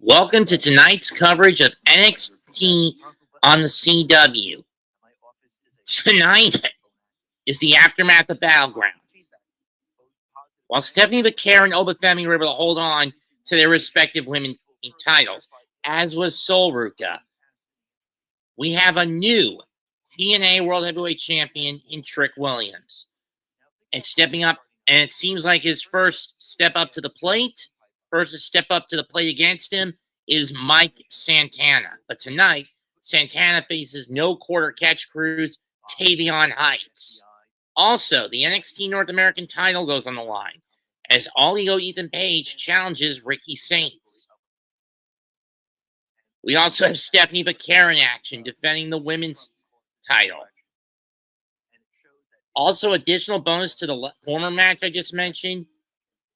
Welcome to tonight's coverage of NXT on the CW. Tonight is the aftermath of Battleground. While Stephanie Vaquer and Obafemi were able to hold on to their respective women's titles, as was Solruka, we have a new TNA World Heavyweight Champion in Trick Williams. And stepping up, and it seems like his first step up to the plate against him is Mike Santana. But tonight, Santana faces no quarter catch crew's Tavion Heights. Also, the NXT North American title goes on the line as All Ego Ethan Page challenges Ricky Saints. We also have Stephanie Vaquer in action defending the women's title. Also, additional bonus to the former match I just mentioned.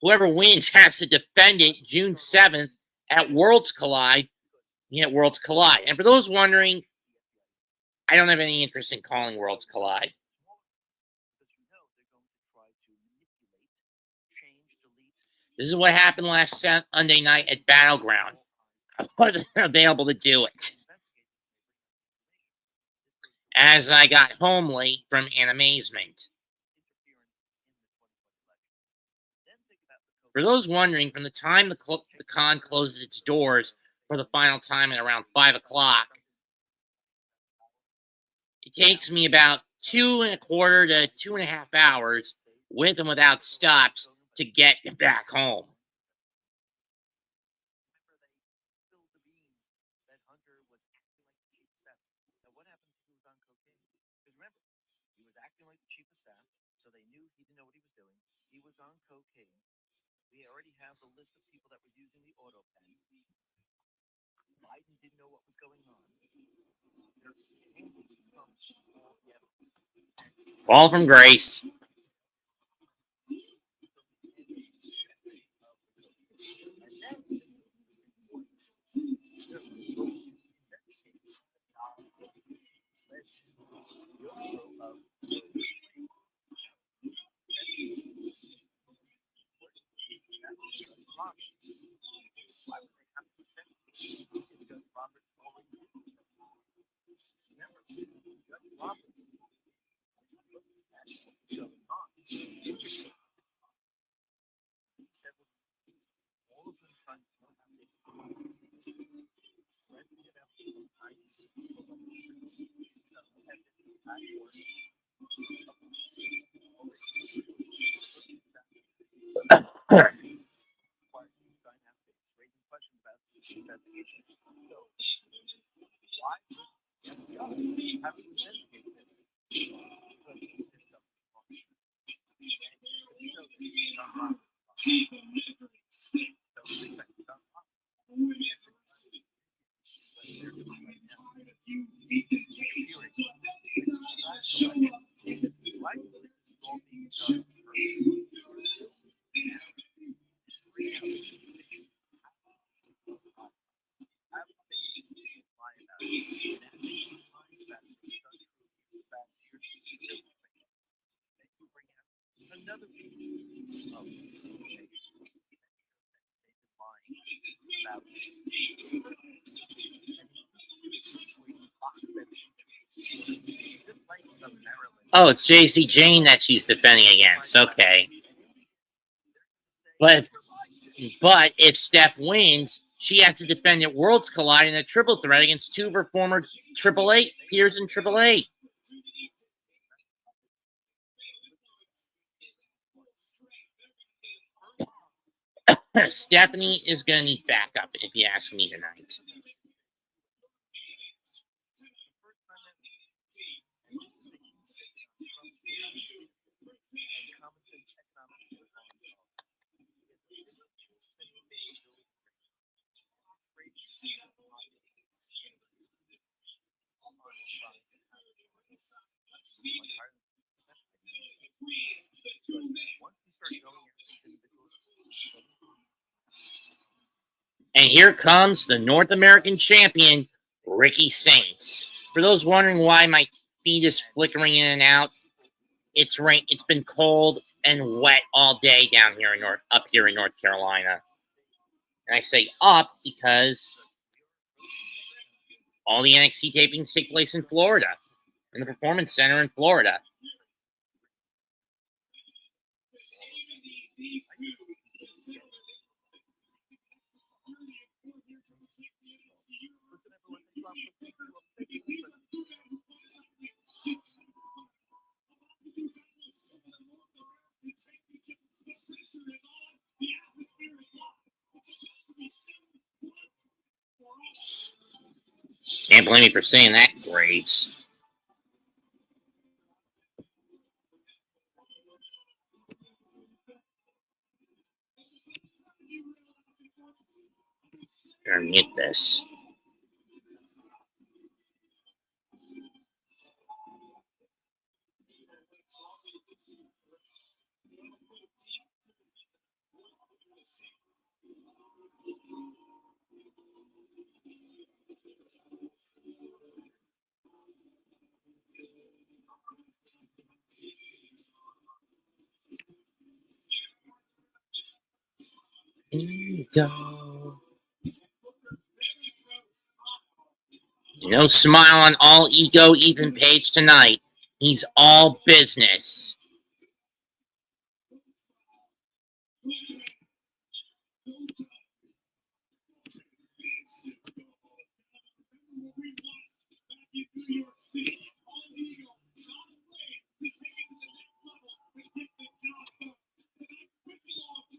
Whoever wins has to defend it June 7th at Worlds Collide. And for those wondering, I don't have any interest in calling Worlds Collide. This is what happened last Sunday night at Battleground. I wasn't available to do it, as I got home late from an amazement. For those wondering, from the time the con closes its doors for the final time at around 5 o'clock, it takes me about 2.25 to 2.5 hours, with and without stops, to get back home. Fall from grace. Oh, it's JC Jane that she's defending against. Okay. But if Steph wins, she has to defend at Worlds Collide in a triple threat against two of her former peers in Triple Eight. Stephanie is going to need backup, if you ask me tonight. And here comes the North American champion, Ricky Saints. For those wondering why my feed is flickering in and out, it's been cold and wet all day down here up here in North Carolina. And I say up because all the NXT tapings take place in Florida, in the Performance Center in Florida. Can't blame me for saying that, Graves. Better mute this. Ego. No smile on all ego Ethan Page tonight. He's all business.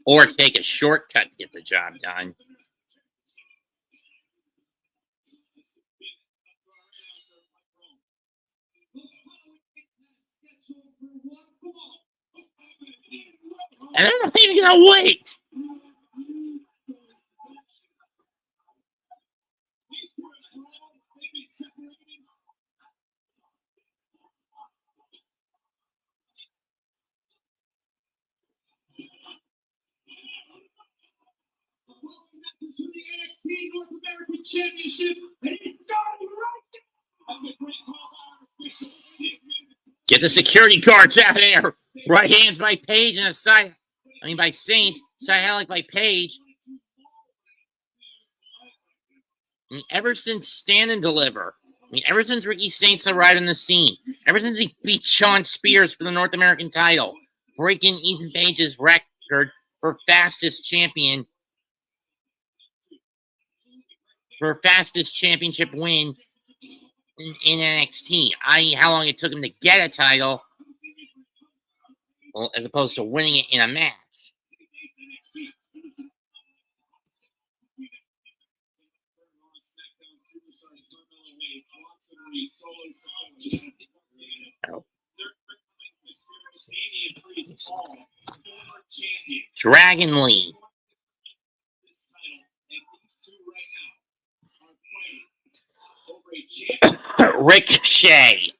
Or take a shortcut to get the job done. And they're not even going to wait. To the NXT North American Championship, and it's starting right now. Get the security guards out of there. Right hands by Page and a side. By Saints. Side highlight by Page. Ever since Stand and Deliver. Ever since Ricky Saints arrived on the scene. Ever since he beat Shawn Spears for the North American title. Breaking Ethan Page's record for fastest champion. For fastest championship win in NXT, i.e. how long it took him to get a title, well, as opposed to winning it in a match. Oh. Dragon Lee. Ricochet.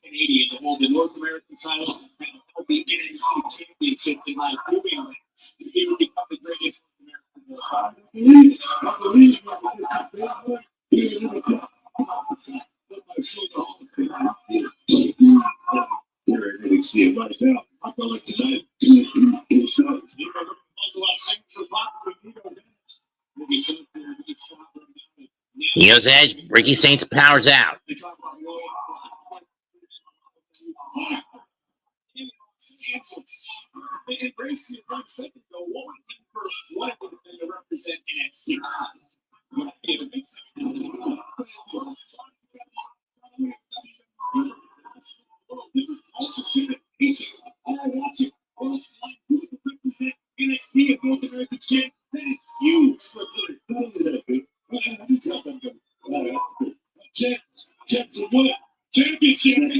Canadian to hold the North American title and hold the NXT Championship in my moving match. He will become the greatest North American NXT right now. I feel like tonight. Neo's edge. Ricky Saints powers out. They embraced you 1 second ago. What would it for what would have been to represent NXT? NXT North American Champion. That is huge for Jackson won championship. If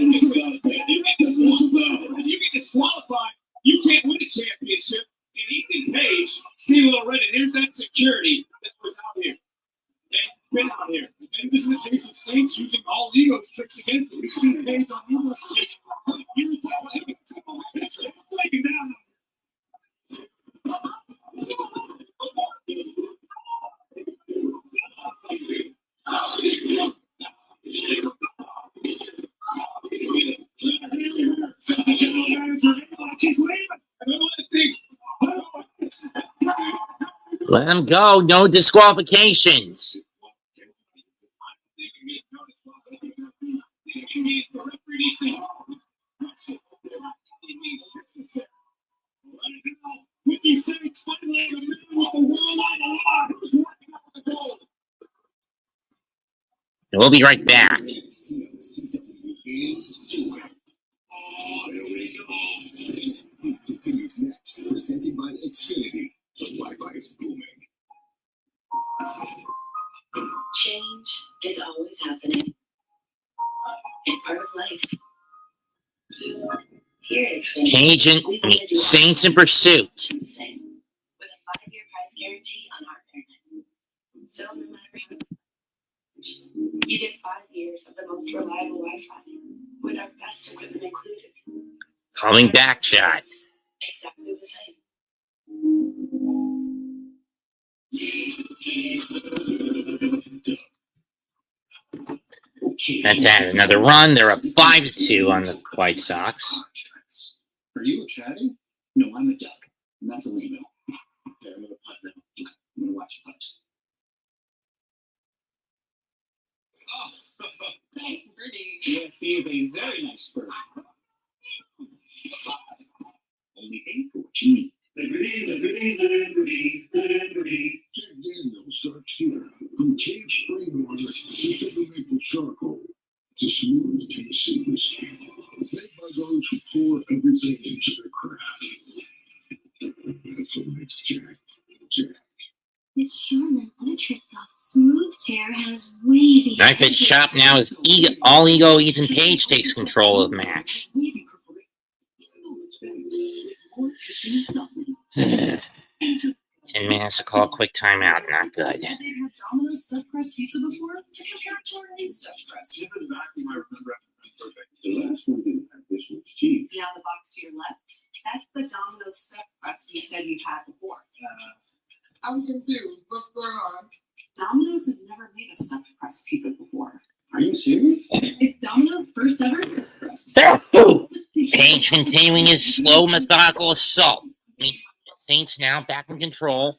you get disqualified, you can't win a championship. And Ethan Page, Steve Loretta, here's that security that was out here. And been out here. And this is the case of Saints using all Ego's tricks against him. We've seen Paige on numerous occasions. It's breaking down. Let him go. No disqualifications. We'll be right back. Continues next, presented by Xfinity. The Wi-Fi is booming. Change is always happening. It's part of life. Here at Xfinity, Agent Saints in Pursuit. with a 5-year price guarantee on our internet. So no matter how, you get 5 years of the most reliable Wi-Fi with our best equipment included. Coming back shot. Exactly the same. That's had another run. They're up 5-2 on the White Sox. Are you a caddy? No, I'm a duck. And that's a windmill. Okay, I'm gonna putt now. I'm gonna watch the putt. Nice birdie. Yes, he is a very nice bird. Only 8 for what you need. Jack Daniels starts here. From cave spring water to sugar maple charcoal to smooth Tennessee whiskey. Made by those who pour everything into their craft. That's what makes Jack. This Charmin Ultra Soft Smooth Tear has wavy. Knife Edge Chop now is All Ego Ethan Page takes control of the match. 10 minutes to call a quick timeout. Not good. Have Domino's stuffed crust pizza before? To compare to our new stuffed crust. This is exactly my remember. Perfect. The last one didn't have this much cheese. Now the box to your left, that's the Domino's stuffed crust you said you've had before. I'm confused. What's going on? Domino's has never made a stuffed crust pizza before. Are you serious? It's Domino's first ever stuffed crust. Page continuing his slow, methodical assault. Saints now back in control.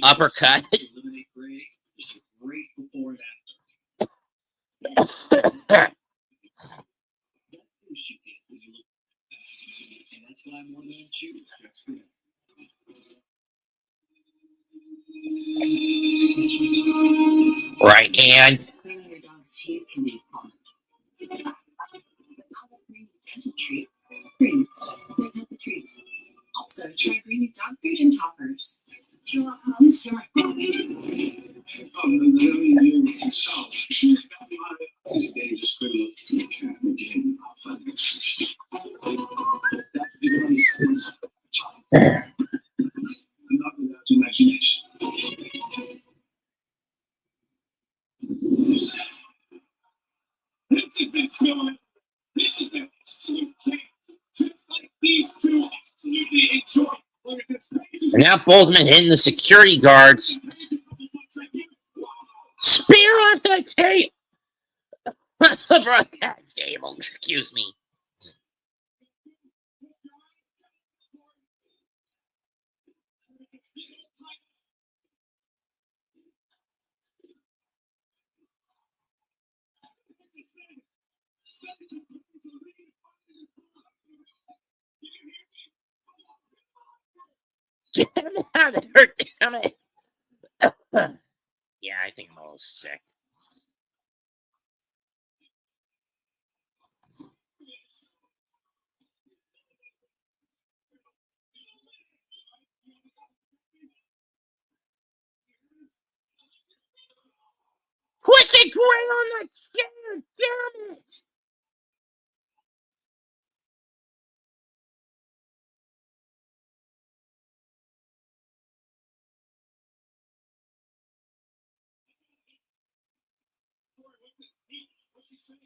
Uppercut. Eliminate Gray. Just a great before and after. That boost you get when you look. And that's why I'm more than you. That's for Right hand. Cleaning your dog's teeth can be fun. Dental treats. Greenies. They have the treat. Also, try Greenies dog food and toppers. If you want home, Not without imagination. This has been feeling. This has been absolute chaos. Just like these two absolutely enjoy. Look at this. And now Boldman hitting the security guards. Spear on the tape. What's the broadcast table? Excuse me. Get him out of there, damn it. Yeah, I think I'm a little sick. Push it gray on the chair, damn it! Scene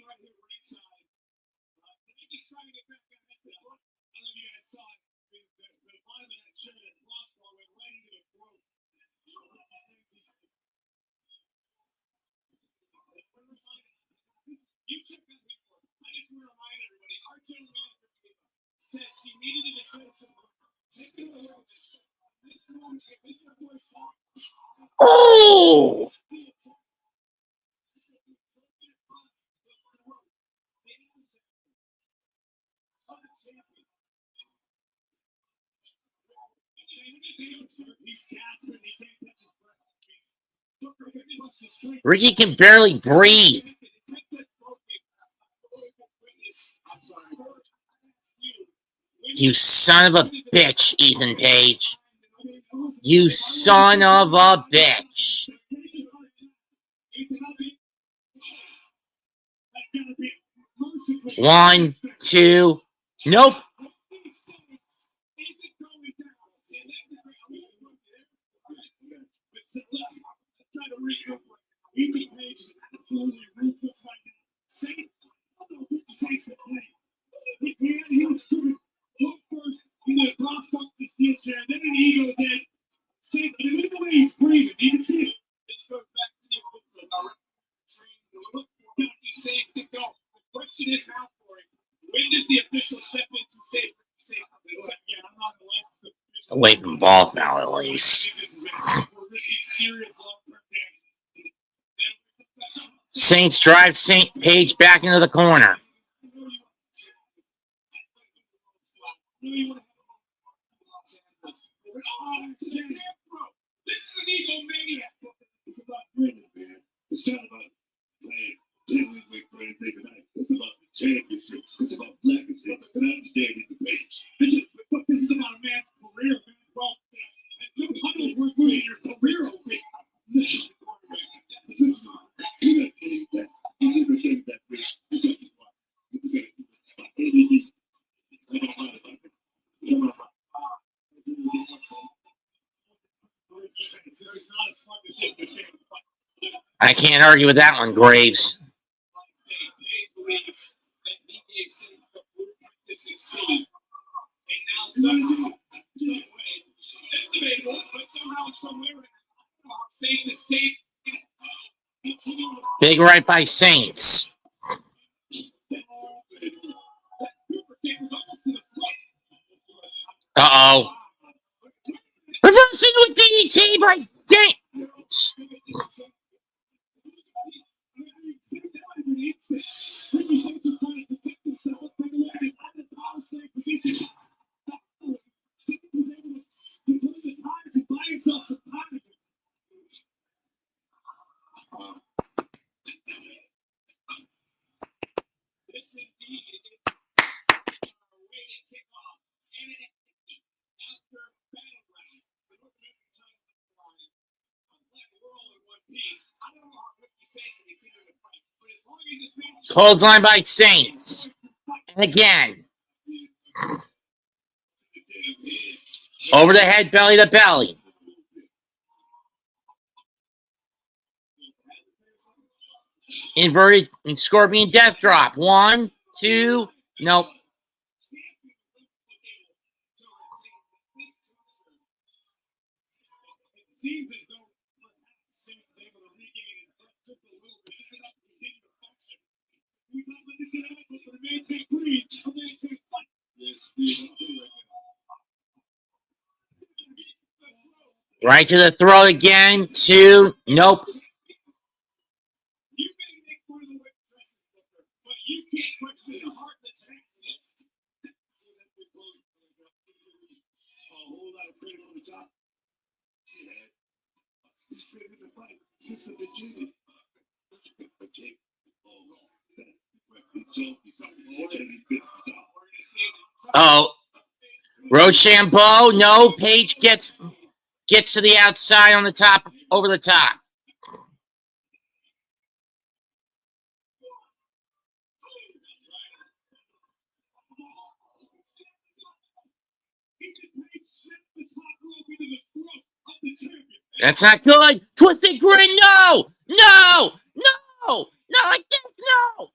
right here, ringside. Just trying to get back on that. I don't know if you guys saw it. The bottom of that chair, that crossbar went right into the throat. You check that before. I just want to remind everybody, our general manager said she needed to defend some. Take it away with this. This one, this boy's fault. Oh! Ricky can barely breathe. You son of a bitch, Ethan Page. You son of a bitch. One, two. Nope. Away from ball foul, at least. Saints drive Saint Page back into the corner. This is an egomaniac. It's about winning, man. It's not about playing heavyweight for anything tonight. It's about the championship. It's about black and silver. And I understand it, the Page. This is about a man's career, man. Well, look how much work with your career, okay? Listen, you gotta believe that. You never believe that, man. You got to watch. You got to do this. I can't argue with that one, Graves. Big right by Saints. Uh-oh. Reversing with DDT by Saints. Clothesline by Saints. And again. Over the head, belly to belly. Inverted Scorpion Death Drop. 1, 2, nope. Right to the throat again. 2, nope. Oh, Rochambeau, no. Page gets to the outside on the top, over the top. That's not good. Twisted grin. No. No. No. Not like this. No.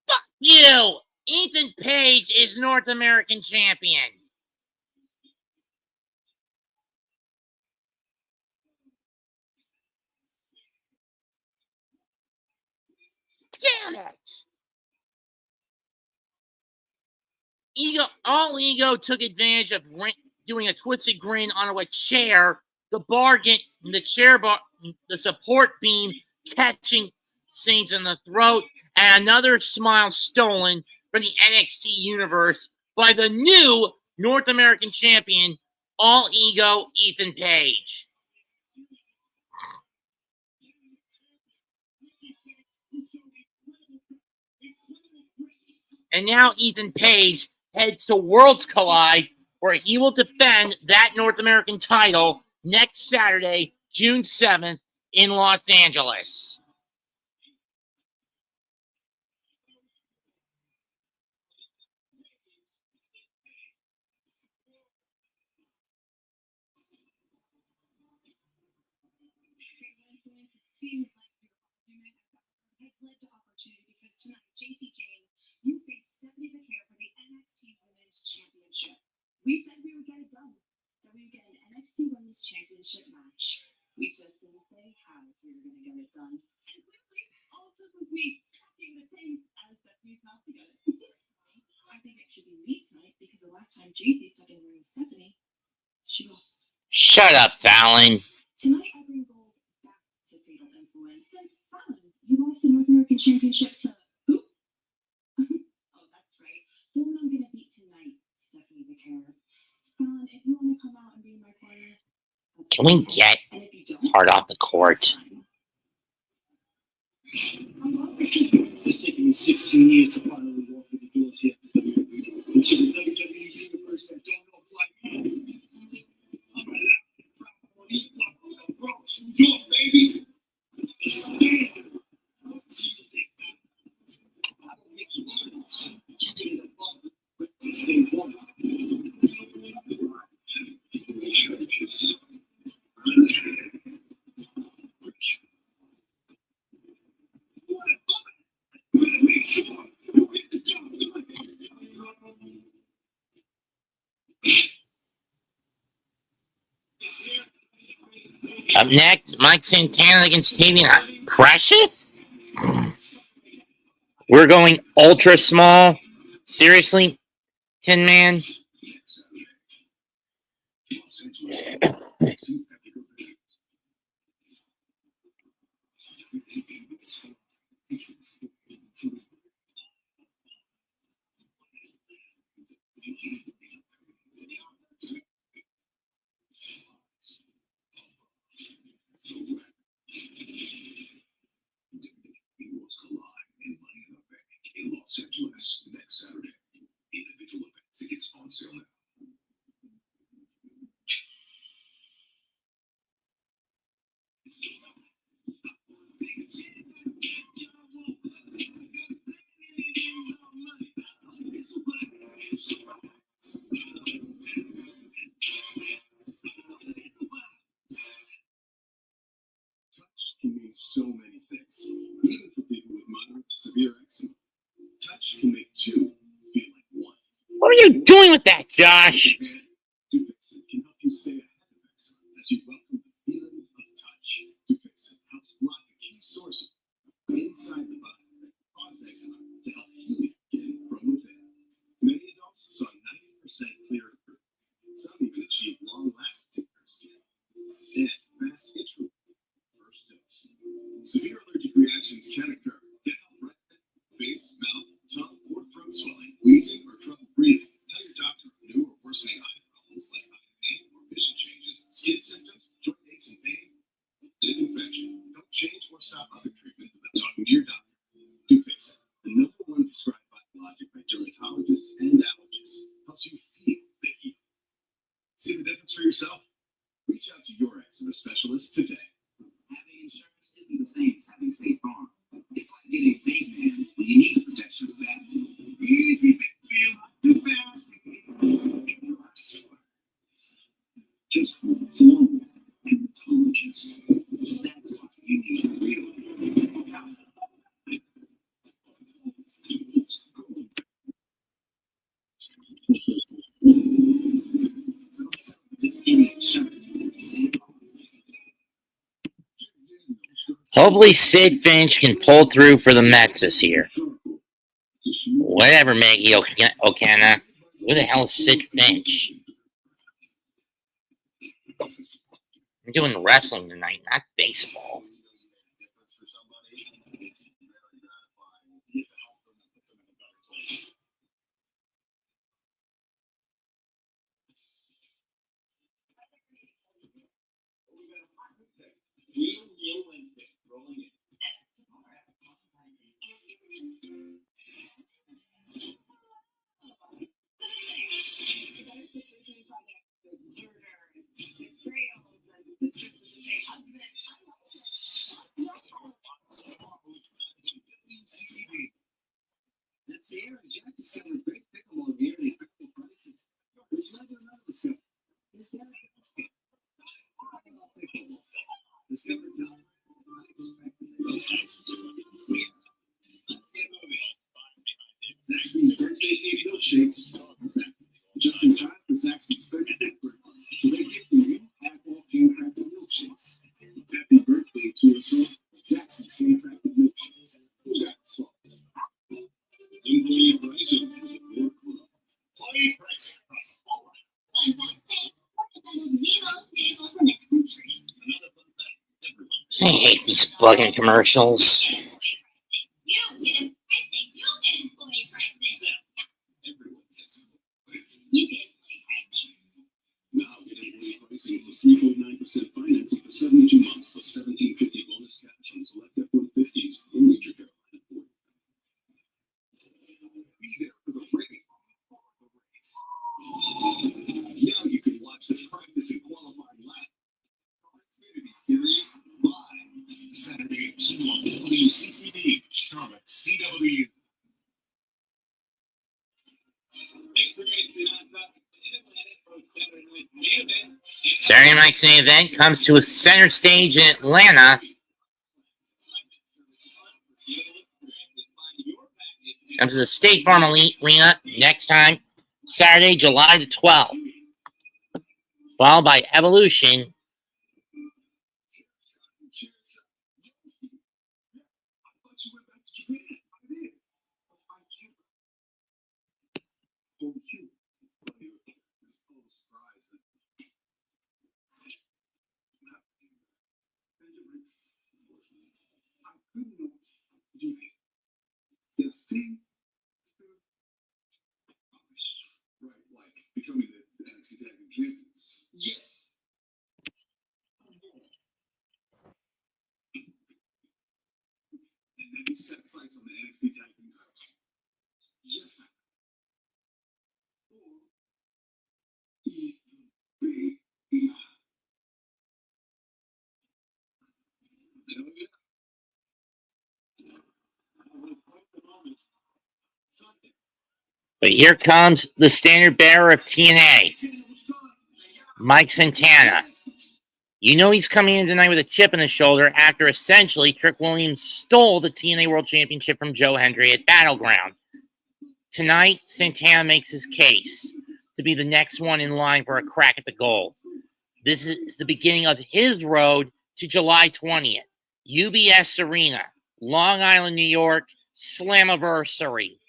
Fuck you. Ethan Page is North American champion. Damn it. All Ego took advantage of doing a twisted grin on a chair. The chair bar, the support beam catching Saints in the throat, and another smile stolen from the NXT universe by the new North American champion, All Ego Ethan Page. And now Ethan Page heads to Worlds Collide, where he will defend that North American title next Saturday, June 7th, in Los Angeles. It seems like your argument has led to opportunity because tonight, JC Jane, you face Stephanie Vaquer for the NXT Women's Championship. We said we would get it done, that we would get an NXT Women's Championship match. We just didn't say how we were going to get it done. And clearly, all it took was me sucking the taste out of Stephanie's mouth to get it. I think it should be me tonight because the last time JC stuck in the ring with Stephanie, she lost. Shut up, Fallon. Tonight, I bring gold back to Fatal Influence. Since Fallon, you lost the North American Championship to who? Oh, that's right. The one I'm going to beat tonight, Stephanie Vaquer. Fallon, if you want to come out and be in my corner, Can we get hard off the court? It's taken me 16 years to finally walk through the doors here. Into the WWE universe that don't know who I am. I'm a Bronx, New York, baby. Stand. I don't mix words. They want churches. Up next, Mike Santana against Tavion Heights. Precious? We're going ultra small? Seriously? 10-man? In Los Angeles next Saturday. Individual event tickets on sale now. Touch can mean so many things, even for people with moderate to severe eczema. Touch can make two feel like one. What are you doing with that, Josh? Dupixent can help you stay ahead of eczema as you welcome the feeling of touch. Dupixent helps block a key source inside the body that causes eczema to help heal it again from within. Many adults saw 90% clear improvement. Some even achieve long-lasting clear skin and fast itch relief. First dose. Severe allergic reactions can occur. Get help right then. Face, mouth, tongue, or throat swelling, wheezing, or trouble breathing. Tell your doctor new or worsening eye problems like eye pain or vision changes, skin symptoms, joint aches and pain, and infection. Don't change or stop other treatment without talking to your doctor. Dupixent, the #1 prescribed biologic by dermatologists and allergists, helps you feel the heat. See the difference for yourself? Reach out to your eczema specialist today. Having insurance isn't the same as having State Farm. It's like getting Batman when you need protection with Batman. Easy, big feel. Too fast. Just flow and intelligence. Hopefully Sid Finch can pull through for the Mets this year. Whatever, Maggie Okana. Who the hell is Sid Finch? I'm doing wrestling tonight, not baseball. That's the air. Jack discovered great pickleball gear at incredible prices. There's nothing else discovered. It's that pickleball. Discovered time unexpectedly. Let's get moving. Zaxby's birthday cake milkshakes. Just in time for Zaxby's 35th birthday. So they give you apple handcrafted milkshakes. Happy birthday to us all. Zaxby's handcrafted milkshakes. Who's got the sauce? Simply pricing. Play pricing across the board. I hate these bugging commercials. Now get employee pricing plus 3.9% financing for 72 months plus $17.50 bonus cash on select F-150s or Major Carolina Ford. Be there for the race. Now you can watch the practice and qualifying lap. Xfinity Series live Saturday at 2 on WCCD, Charlotte, CW. Saturday night's main event comes to a center stage in Atlanta. Comes to the State Farm Arena next time, Saturday, July the 12th. Followed by Evolution. This thing, right, like becoming the NXT Tag Team Champions. Yes. And then you set sights on the NXT Tag Team titles. Yes. But here comes the standard bearer of TNA, Mike Santana. You know he's coming in tonight with a chip in his shoulder after essentially Trick Williams stole the TNA World Championship from Joe Hendry at Battleground. Tonight, Santana makes his case to be the next one in line for a crack at the gold. This is the beginning of his road to July 20th. UBS Arena, Long Island, New York, Slammiversary.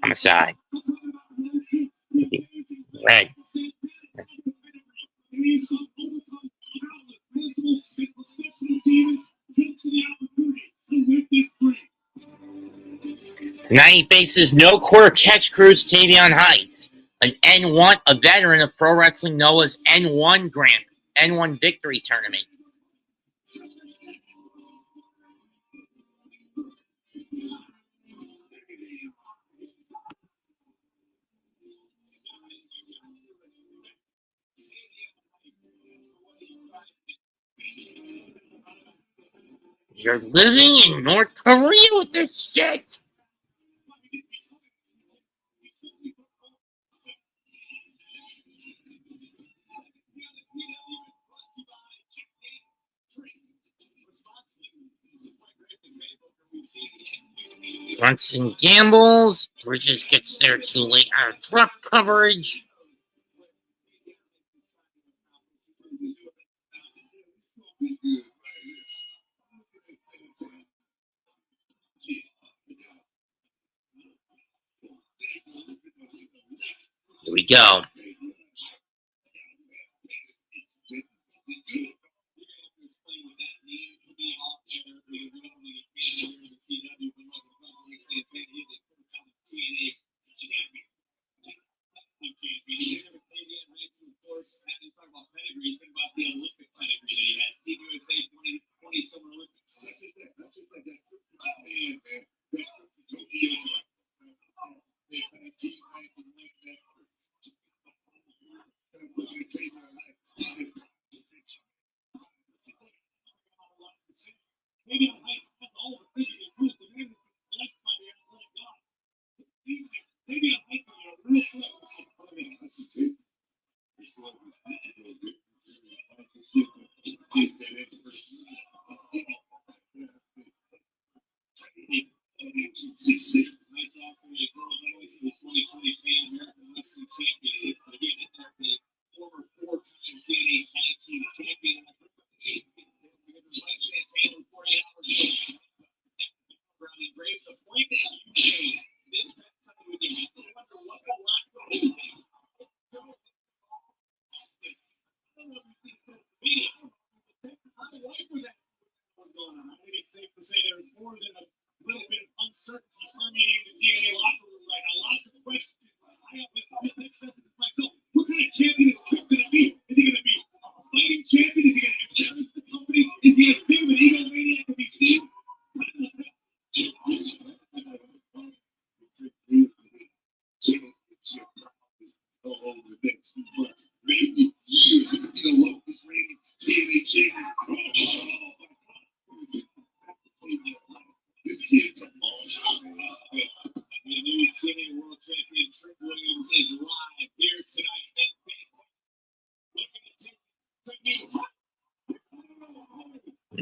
Homicide. Red. Tonight he faces no quarter catch crew's Tavion Heights, an N1, a veteran of Pro Wrestling Noah's N1 Victory Tournament. You're living in North Korea with this shit. Brunson gambles. Bridges gets there too late out of drop coverage. Here we go.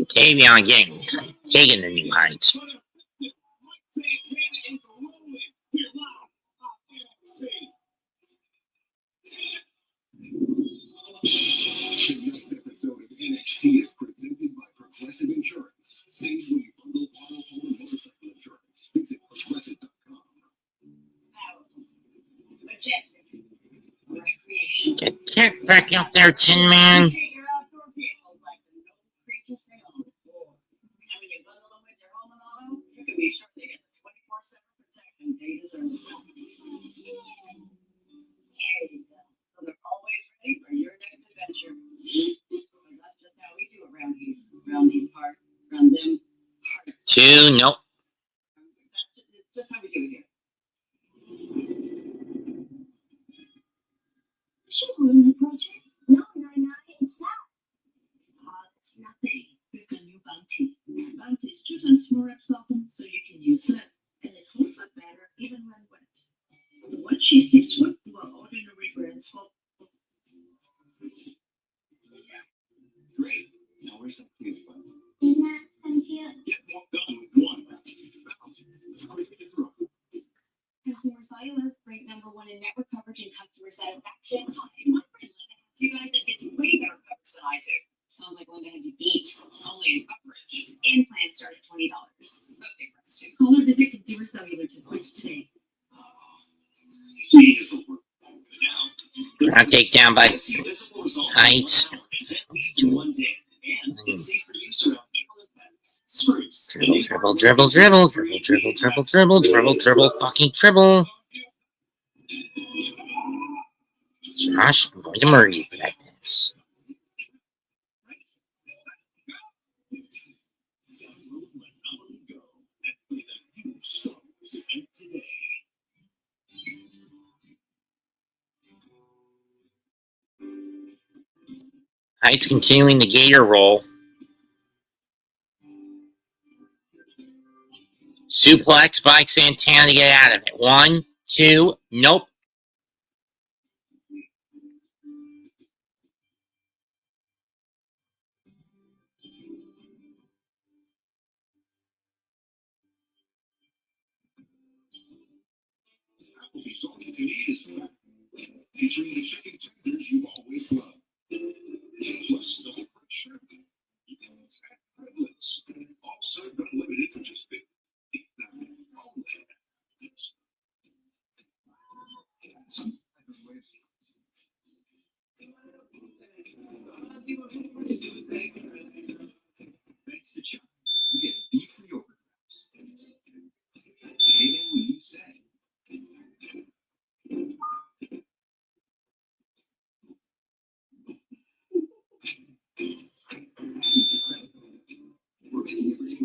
Tavion getting taking the New Heights. Tonight's episode of NXT is presented by Progressive Insurance. Save when you bundle auto, home, and motorcycle insurance. Visit progressive.com. Get cat back out there, Tin Man. Two, nope. Just how we do it here. Showroom project. No, it's not. It's nothing. We've got new bounty. Bounty is 2 times more reps often, so you can use less, and it holds up better even when wet. The one sheet gets wet while ordinary brands fall. Great. Now where's that cute one? I'm here. Get more done with one. Bounce. Sorry to interrupt. Consumer Cellular, ranked #1 in network coverage and customer satisfaction. Hi, my friend Linda has you guys that gets way better coverage than I do. Sounds like Linda has you beat. Only in coverage. And plans start at $20. Okay, for us too. Call or visit Consumer Cellular to switch today. Please work. Now take down by Heights. One day. And it's safe for use around people and pets. Spruce. Dribble, dribble, dribble, dribble, dribble, dribble, dribble, dribble, dribble, fucking dribble. Josh, I'm going to murder you for that pass. Heights continuing the Gator roll. Suplex by Santana to get out of it. 1, 2, nope. So all you can eat is fat. Featuring the chicken tenders you always love. Plus no free shrimp. Fat privilege. Also not limited to just $50. Thanks to Chuck, you get fee-free overdrafts. Payday when you say.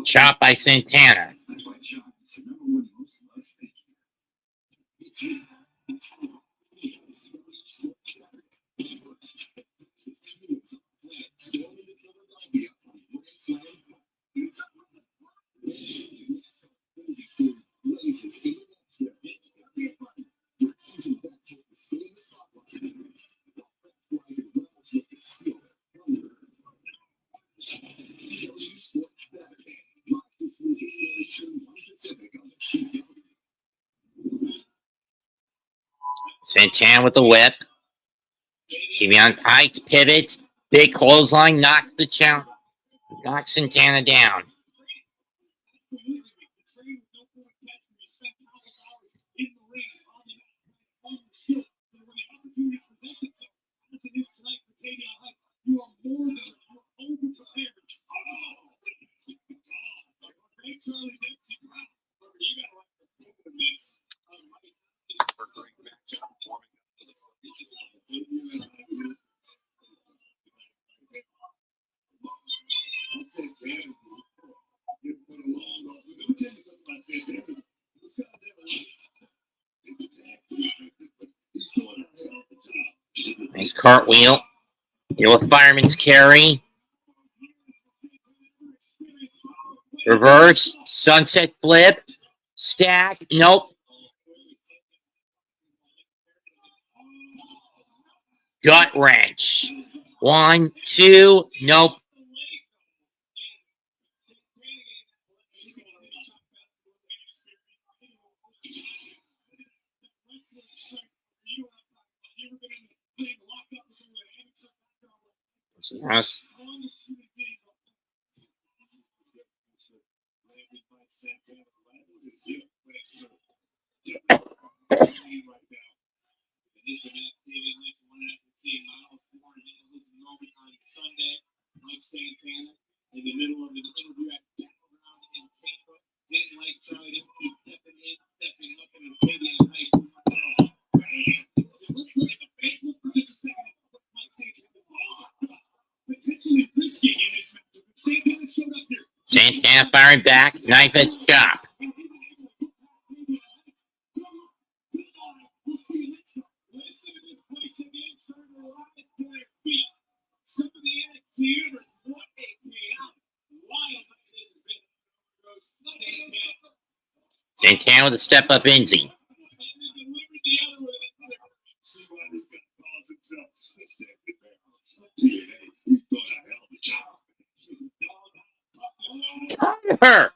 Shot by Santana. That's why Chuck is the number one most loved thing. It's you. Santana with the whip. Tavion Heights pivots. Big clothesline knocks the challenge. Knocks Santana down. Nice cartwheel. Here with fireman's carry. Reverse. Sunset flip. Stack. Nope. Gut wrench. 1, 2. Nope. Nice. Mike Santana in the middle of an interview at Battleground in Tampa. Didn't like Charlie Dempsey stepping in, stepping up, and Tavion Heights. Let's look at the Facebook for just a second. Mike Santana potentially risky in this match. Santana showed up here. Santana firing back. Knife edge chop. Some of the NXT what a payout. Wild this has been. Santana with a step up Inzy. Her.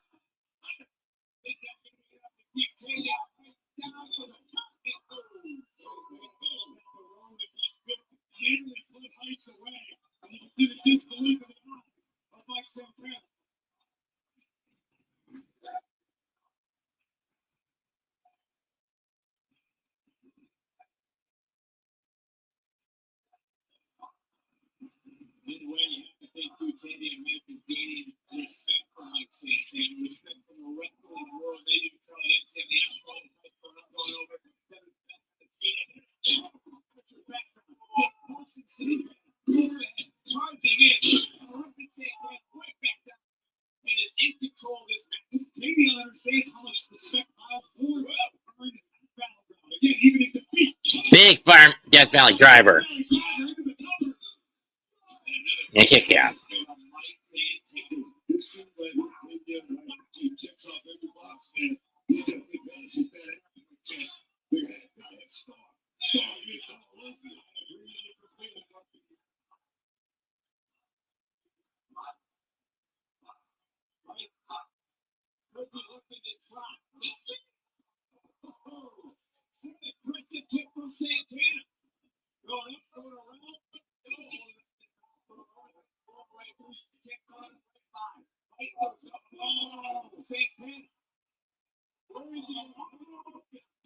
Midway, you have to think too, Tavion Heights is gaining respect for Mike Santana, respect from the wrestling world. Maybe Charlie Dempsey on the outside, for not going over charging in, Santana right back down, and is in control of this match. Tavion understands how much respect Miles Ford earned at Battleground. Again, even in defeat. Big fire Death Valley driver. And a kick out. Joe Santana. Going up, going around. Right goes up. Oh, Santana. Where is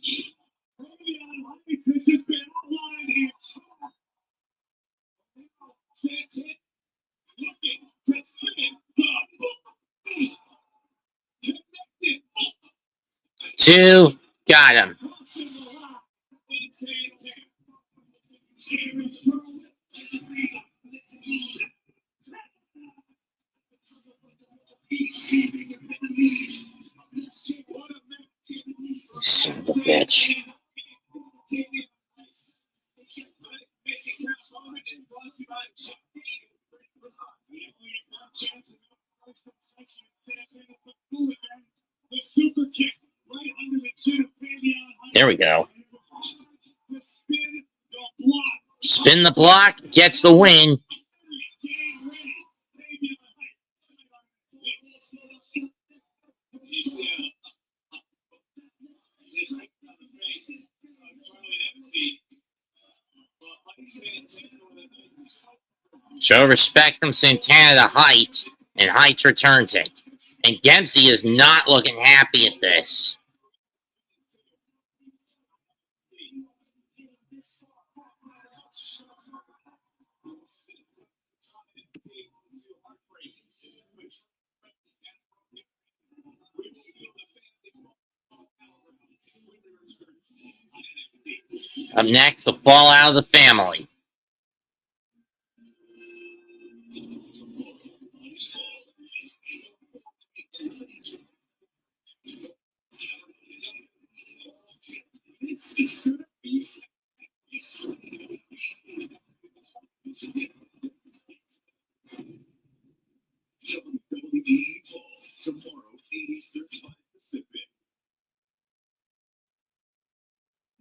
he? Tavion Heights, this has been outlined here. Santana looking to spin the book. Connected. Two. Got him. Son of a bitch. There we go. Spin the block, gets the win. Show respect from Santana to Heights, and Heights returns it. And Dempsey is not looking happy at this. Up next, the fallout of the family. WWE tomorrow, 80s35 Pacific.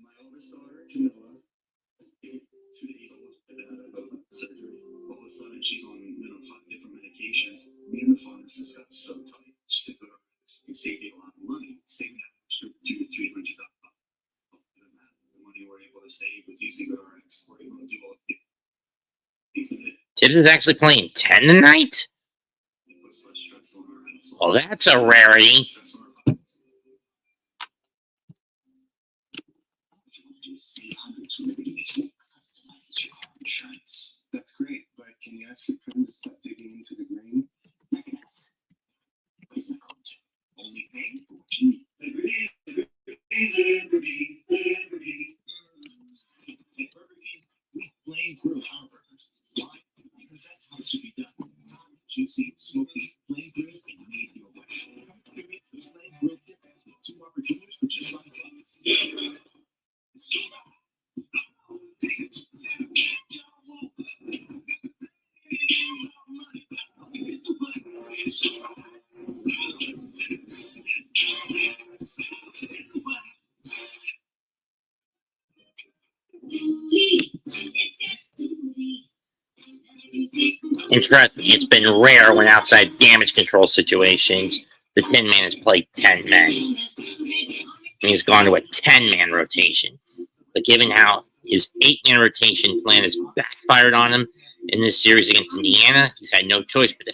My oldest daughter, Camilla, 2 days almost out of surgery. All of a sudden, she's on 5 different medications. Me and the pharmacist got so tight. She said, "Go to this and save you a lot of money. Save that extra $200 to $300. The money we're able to save with using GoRx. We're able to do all the things that Tibbs is actually playing 10 tonight? Well, that's a rarity. That's great, but can you ask your friend to stop digging into the green? I can ask. Please not only pay for what you need. Liberty, liberty, liberty. At Burger King, we flame grill our burgers. Why? Because that's how it should be done. Juicy, smoky, flame grill, and made your way. Experience the flame grill dip with 2 opportunities for just $5. And trust me, it's been rare when outside damage control situations, the 10-man has played 10 men. And he's gone to a 10-man rotation. But given how his 8-man rotation plan has backfired on him in this series against Indiana, he's had no choice but to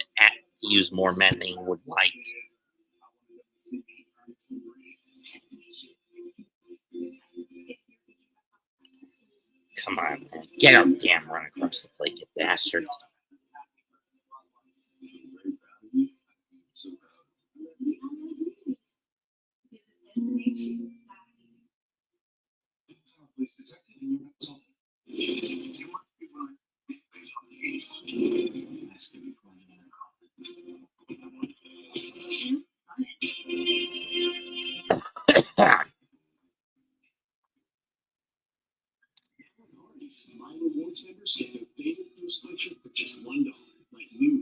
use more men than he would like. Come on, man. Get a damn run across the plate, you bastard. My rewards members get their favorite first picture for just $1, like new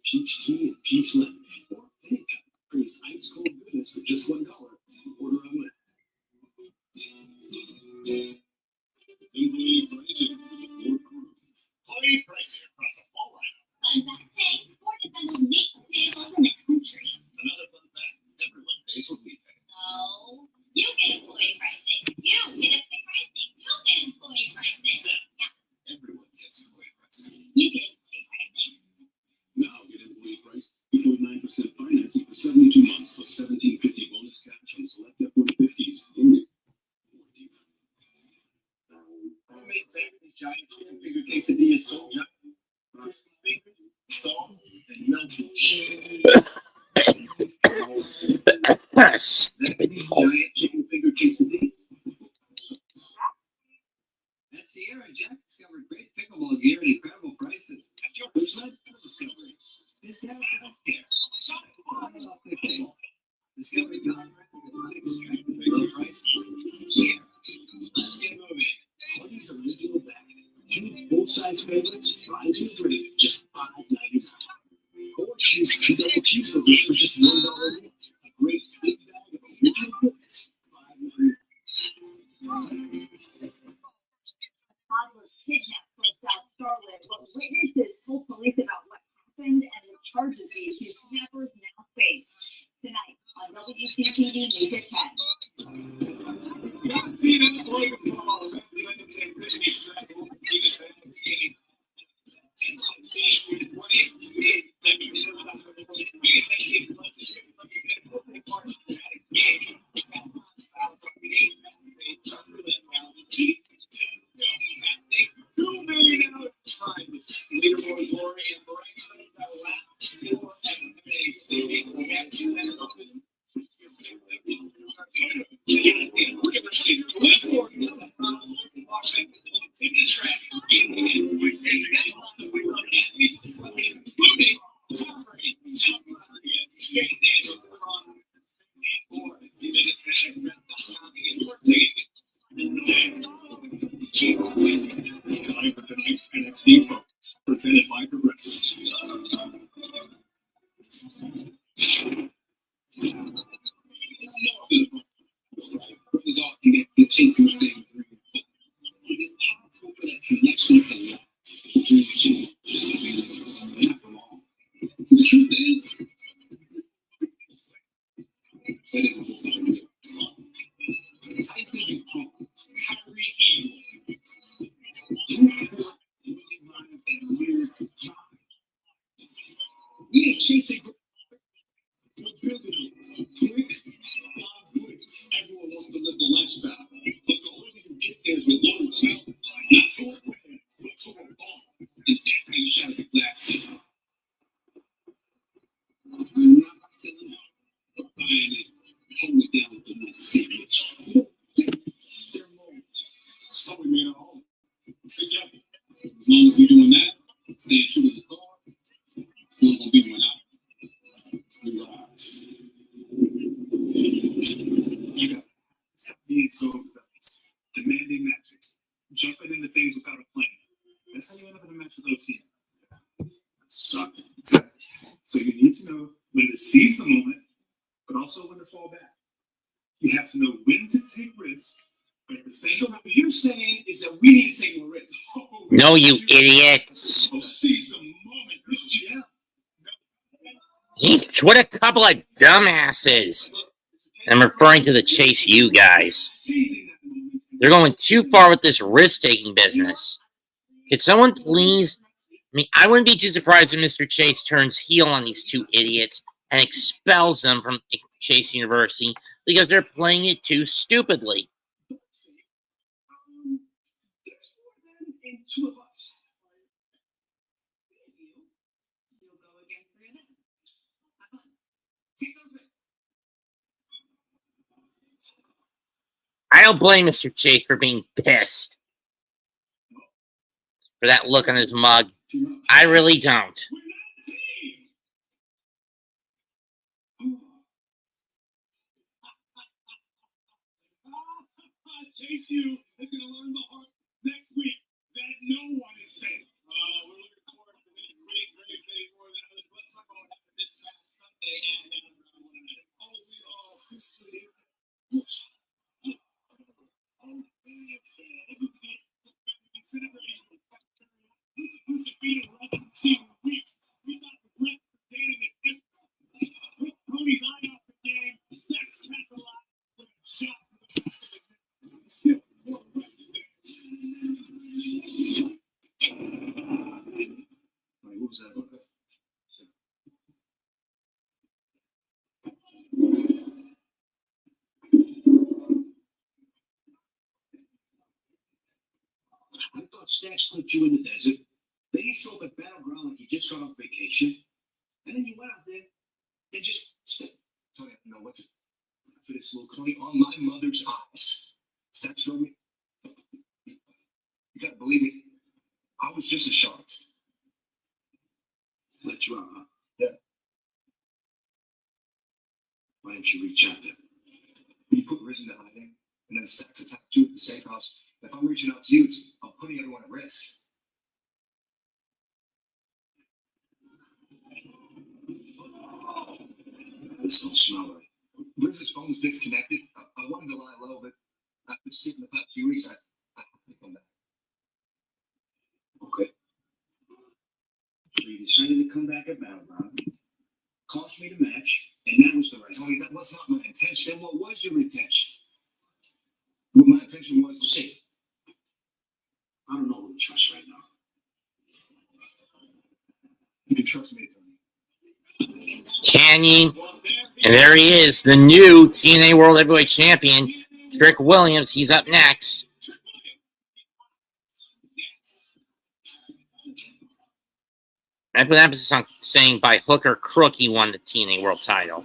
peach tea and peach lemonade, or any cup creates ice cold goodness for just $1. Order online. Simply pricing for the Ford Group. High pricing across the fall lineup. Fun fact saying Ford assembles maintenance vehicles in the country. Another fun fact: everyone pays what we pay. So, you get employee pricing. You get a free pricing. You Salt and melted cheese. Stupid Hulk. Giant chicken finger quesadilla. At Sierra, Jack discovered great pickleball gear at incredible prices, which led to the discovery. Discount healthcare. Discovery time at extremely low prices. Sierra. Let's get moving. Cody's original bag. Two full-size favorites, fries and drink, just $5.99. Or choose 2 double cheeseburgers for just $1 each. A great big bag of original goodness. $5.99. Toddler kidnapped from South Charlotte. Well, witnesses told police about what happened and the charges the accused kidnappers now face. Tonight on WCTV News at 10. Time for tonight's NXT Focus, presented by Progressive. Brothers all connected, chasing the same dream. Is it possible for that connection to last? The dreams change. Not from all. So the truth is, that isn't just something new. Tyson and Paul, Kyrie Eagle. You want really minus that weird vibe. We ain't chasing. We're building it. Quick, quick. Everyone wants to live the lifestyle. But the only way to get there is with loyalty. Not to a win, but to a ball. And that's how you shatter the glass. I'm not selling out, but buying it. Hold it down with the next sandwich. They're moments. So we made a home together. As long as we're doing that, staying true to the cause, it's not gonna be one out. We rise. You got it. Being so obsessed, demanding matches, jumping into things without a plan. That's how you end up in a match with OT. That sucks. So you need to know when to seize the moment, but also when to fall back. You have to know when to take risks, but at the same time, what you're saying is that we need to take more risks. No, you idiots. Oh, seize the moment, Christian. Yeesh, what a couple of dumbasses. I'm referring to the Chase U guys. They're going too far with this risk-taking business. Could someone please... I wouldn't be too surprised if Mr. Chase turns heel on these two idiots and expels them from Chase University because they're playing it too stupidly. There's more than in two of us. You'll go again for your neck. Have fun. Take those risks. I don't blame Mr. Chase for being pissed. For that look on his mug. I really don't. We're not a team. Chase U is going to learn the heart next week that no one is safe. We're looking forward to this great more than others. Let's talk about what happened this past Sunday and we all officially. Cody's eye off the game. Stacks capitalized with a shot. What was that? I thought Stacks clipped you in the desert. Then you show up at Battleground like you You just got off vacation, and then you went out there and just stood. Tony, you know what to for this little clay on my mother's eyes. Does that show me? You gotta believe me. I was just a shark. Let you out, huh? Yeah. Why didn't you reach out there? You put Risen to hiding, and then Stacks attacked you at the safe house. If I'm reaching out to you, I'm putting everyone at risk. This don't smell right. Risen's phone's disconnected. I wanted to lie low, but after seeing the past few weeks, I have to come back. Okay. So you decided to come back at Battleground, cost me the match, and that was the right. Tony, that was not my intention. Then what was your intention? What my intention was to say, I don't know who to trust right now. You can trust me, Tony. Canyon. And there he is, the new TNA World Heavyweight Champion, Trick Williams. He's up next. I put emphasis on saying by hook or crook he won the TNA World title.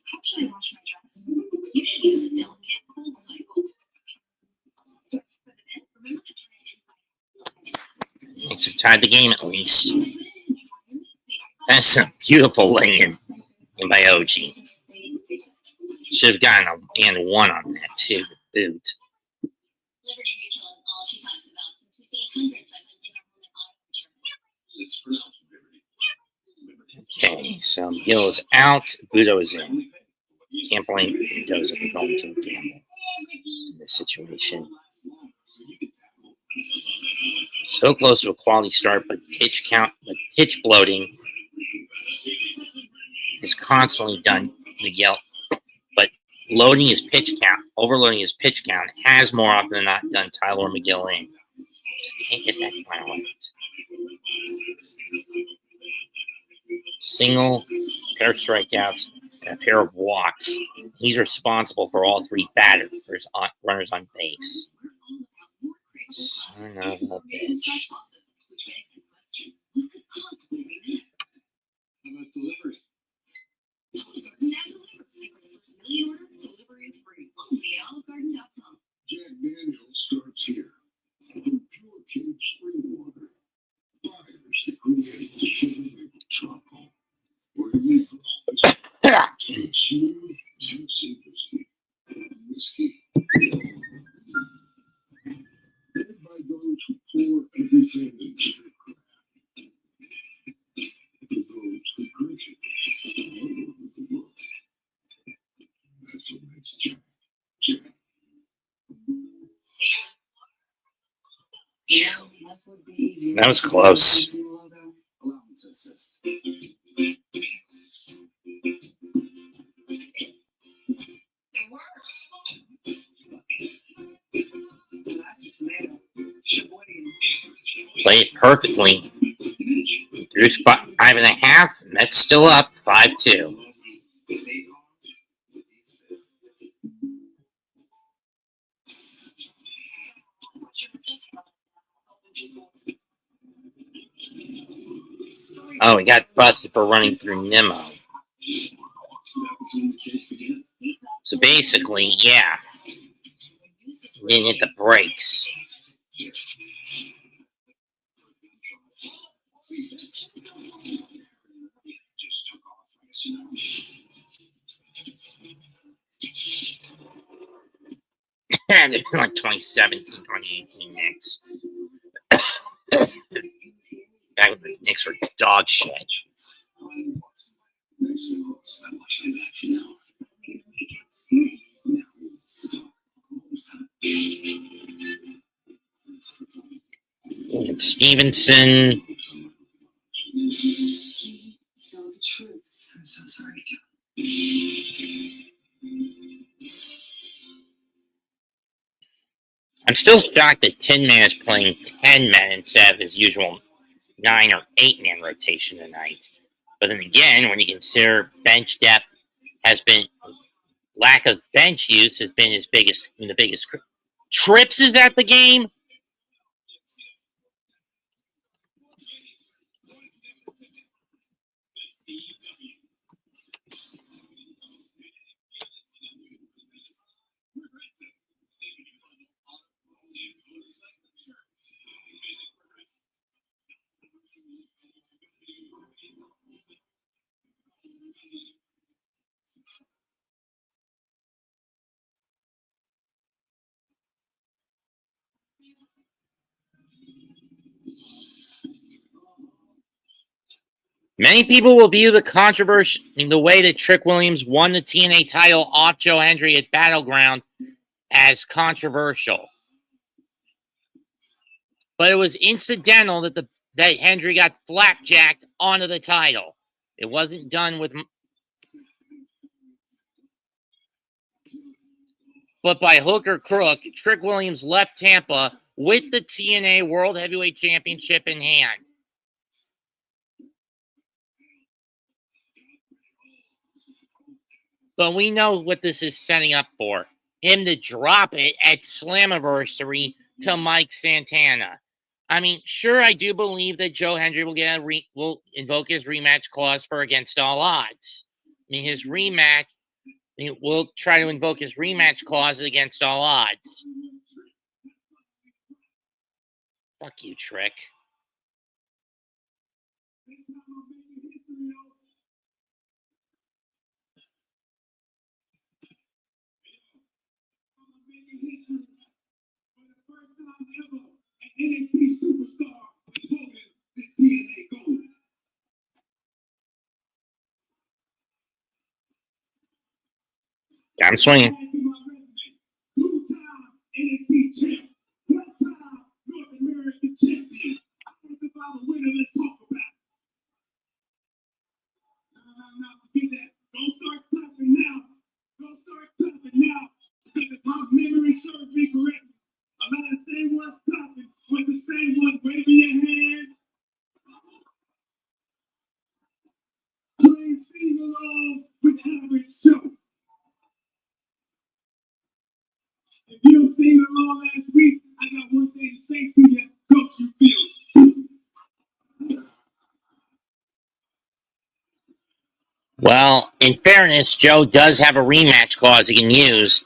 How should I wash my dress? You should use a delicate cold cycle. Put it in. Remember to try it. Thanks for tied the game at least. That's a beautiful lay-in by OG. Should have gotten a and one on that too. The boot. Liberty Mutual is all she talks about since we see hundreds by visiting our home and auto insurance. It's pronounced Liberty. Okay, so Gill is out. Budo is in. Can't blame Budoza for going to the gamble in this situation. So close to a quality start, but pitch bloating is constantly done Miguel. But loading his pitch count, overloading his pitch count, has more often than not done Tyler Miguel in. Just can't get that final out. Single, pair of strikeouts, and a pair of walks. He's responsible for all three runners on base. Son of a bitch. How about delivery? Delivery is free. Only at olivegarden.com. Jack Daniels starts here. From pure cave spring water. Fires that create the sugar maple charcoal. Or you smooth Tennessee whiskey. Led by those who pour everything into their craft. For those who drink it all over the world. That's what makes Jack. That was close. Allow me to assist. It works. Play it perfectly. Through 5.5, and that's still up 5-2. Oh, he got busted for running through Nemo. So basically, yeah, he didn't hit the brakes. And it's like 2017, 2018 Knicks. Back when the Knicks were dog shit. Stevenson. So the truth. I'm so sorry, Joe. I'm still shocked that Tin Man is playing 10 men instead of his usual 9 or 8-man rotation tonight. But then again, when you consider bench depth has been, lack of bench use has been his biggest, the biggest. Trips is at the game? Many people will view the controversy in the way that Trick Williams won the TNA title off Joe Hendry at Battleground as controversial. But it was incidental that Hendry got flapjacked onto the title. It wasn't done with... But by hook or crook, Trick Williams left Tampa with the TNA World Heavyweight Championship in hand. But we know what this is setting up for. Him to drop it at Slammiversary to Mike Santana. I mean, sure, I do believe that Joe Hendry will invoke his rematch clause for Against All Odds. I mean, his rematch, we'll try to invoke his rematch clause Against All Odds. Fuck you, Trick. NXT superstar holding this TNA gold. I'm swinging. Two-time NXT champ, one-time North American champion. If I'm a winner, let's talk about it. No, forget that. Don't start clapping now. Don't start clapping now. Because if my memory serves me correctly, a lot of the same ones clapping was the same ones waving your hand. Playing sing along with Average Joe. If you don't sing along last week, I got one thing to say to you. Don't you feel stupid? Well, in fairness, Joe does have a rematch clause he can use.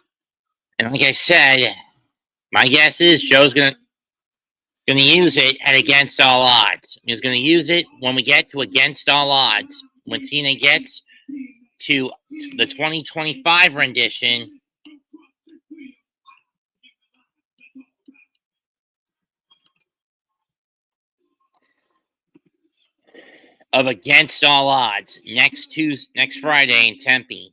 And like I said, my guess is Joe's gonna use it at Against All Odds. He's gonna use it when we get to Against All Odds. When Tina gets to the 2025 rendition of Against All Odds next Friday in Tempe.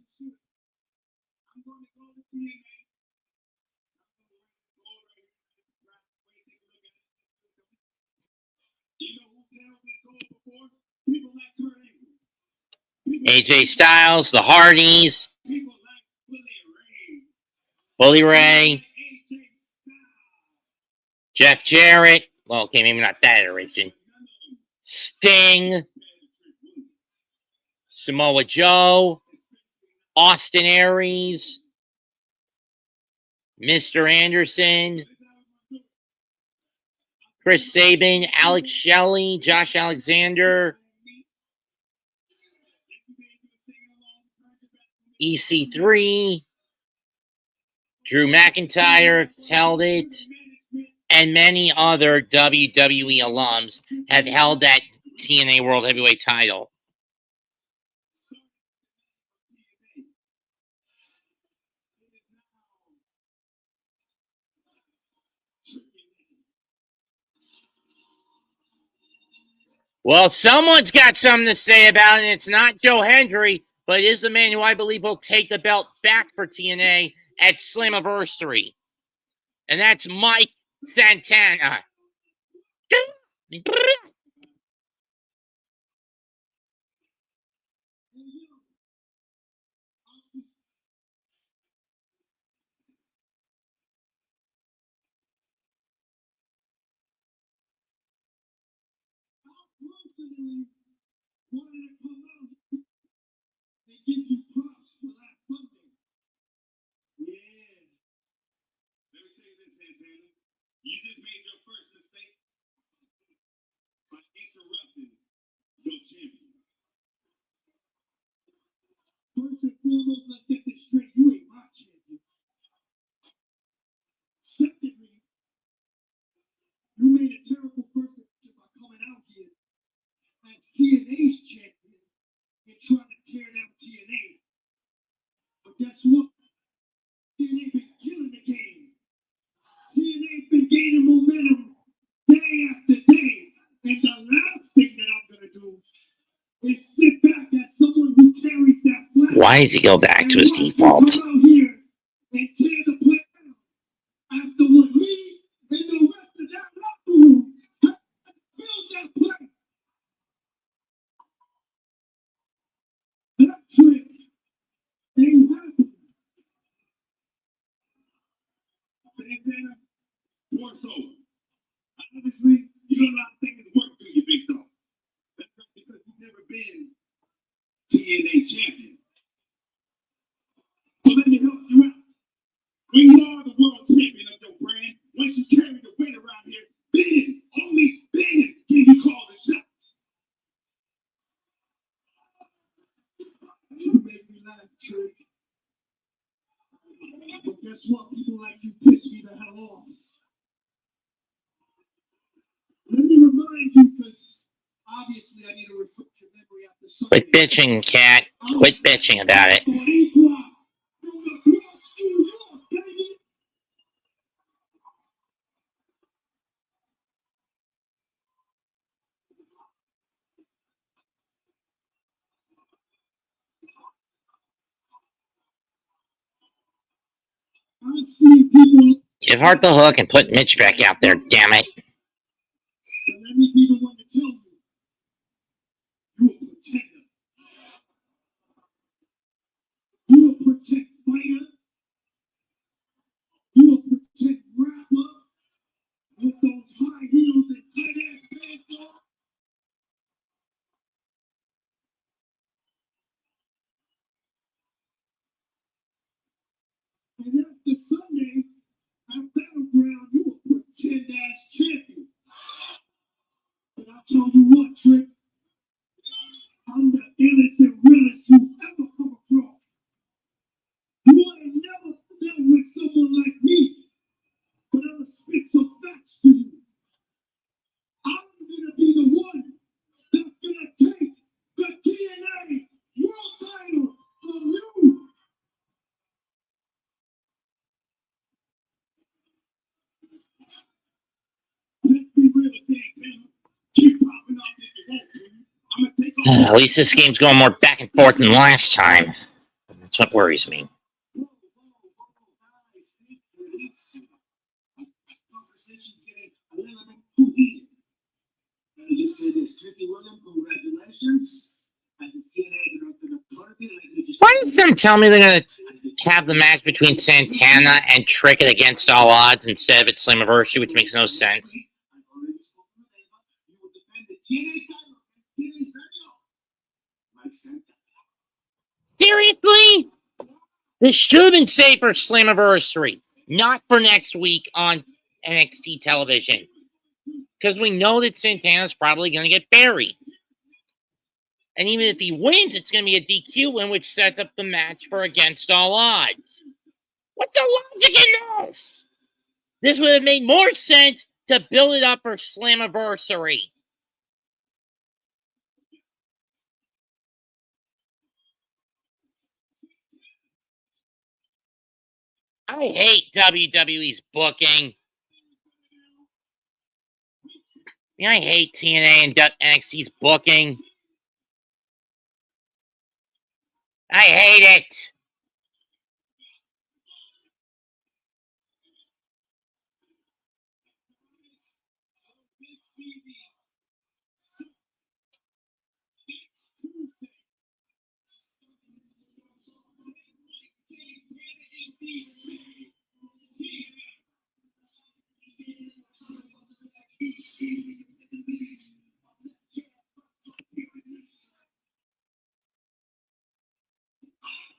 AJ Styles, the Hardys, Bully Ray, Jeff Jarrett. Well, okay, maybe not that origin. Sting, Samoa Joe, Austin Aries, Mr. Anderson, Chris Sabin, Alex Shelley, Josh Alexander, EC3, Drew McIntyre held it, and many other WWE alums have held that TNA World Heavyweight title. Well, someone's got something to say about it, and it's not Joe Hendry, but it is the man who I believe will take the belt back for TNA at Slammiversary. And that's Mike Santana. Personally, wanted to come out and give you props for last Sunday. Yeah. Let me tell you this, Santana. You just made your first mistake by interrupting your champion. First and foremost, let's get this straight. You ain't my champion. Secondly, you made a terrible first impression by coming out here as TNA's champion and trying to tear down TNA. But guess what? TNA been killing the game. TNA been gaining momentum day after day. And the last thing that I'm going to do is sit back as someone who carries that flag. Why does he go back to his default? Come out here and tear the place down after what me and the rest of that locker room have built that place. That trick ain't happening. Santana, more so. Obviously, you don't know how things work through your big dog. That's not because you've never been TNA champion. So let me help you out. When you are the world champion of your brand, once you carry the weight around here, then, only then can you call the shots. You make me laugh, Trick. But guess what? People like you piss me the hell off. Let me remind you, because obviously I need to refresh your memory after Sunday. Quit bitching, cat. Quit bitching about it. I've seen people. Give Hart the hook and put Mitch back out there, damn it. So let me be the one to tell you. You're a protector. You're a protect fighter. You're a protect rapper with those high heels and tight ass pants on. And after Sunday, at Battleground, you a pretend ass champion. But I'll tell you what, Trick. I'm the innocent realest you've ever come across. You would have never dealt with someone like me. But I'm going to spit some facts to you. I'm going to be the one that's going to take the TNA World title from you. Let's be real, Santana. Keep popping up if you want to. I'm going to take off. At least this game's going more back and forth than last time. That's what worries me. Conversation's getting a little bit too heated. Let me just say this. Tricky William, congratulations. As a TNA director of Target, like we just Why did them tell me they're going to have the match between Santana and Trickett against all odds instead of at Slammiversary, which makes no sense? I've already spoken with Ava. You will defend the TNA title against TNA's very own Mike Santana. Seriously? This should have been saved for Slammiversary, not for next week on NXT television. Because we know that Santana's probably going to get buried. And even if he wins, it's going to be a DQ win, which sets up the match for Against All Odds. What's the logic in this? This would have made more sense to build it up for Slammiversary. I hate WWE's booking. I hate TNA and NXT's booking. I hate it.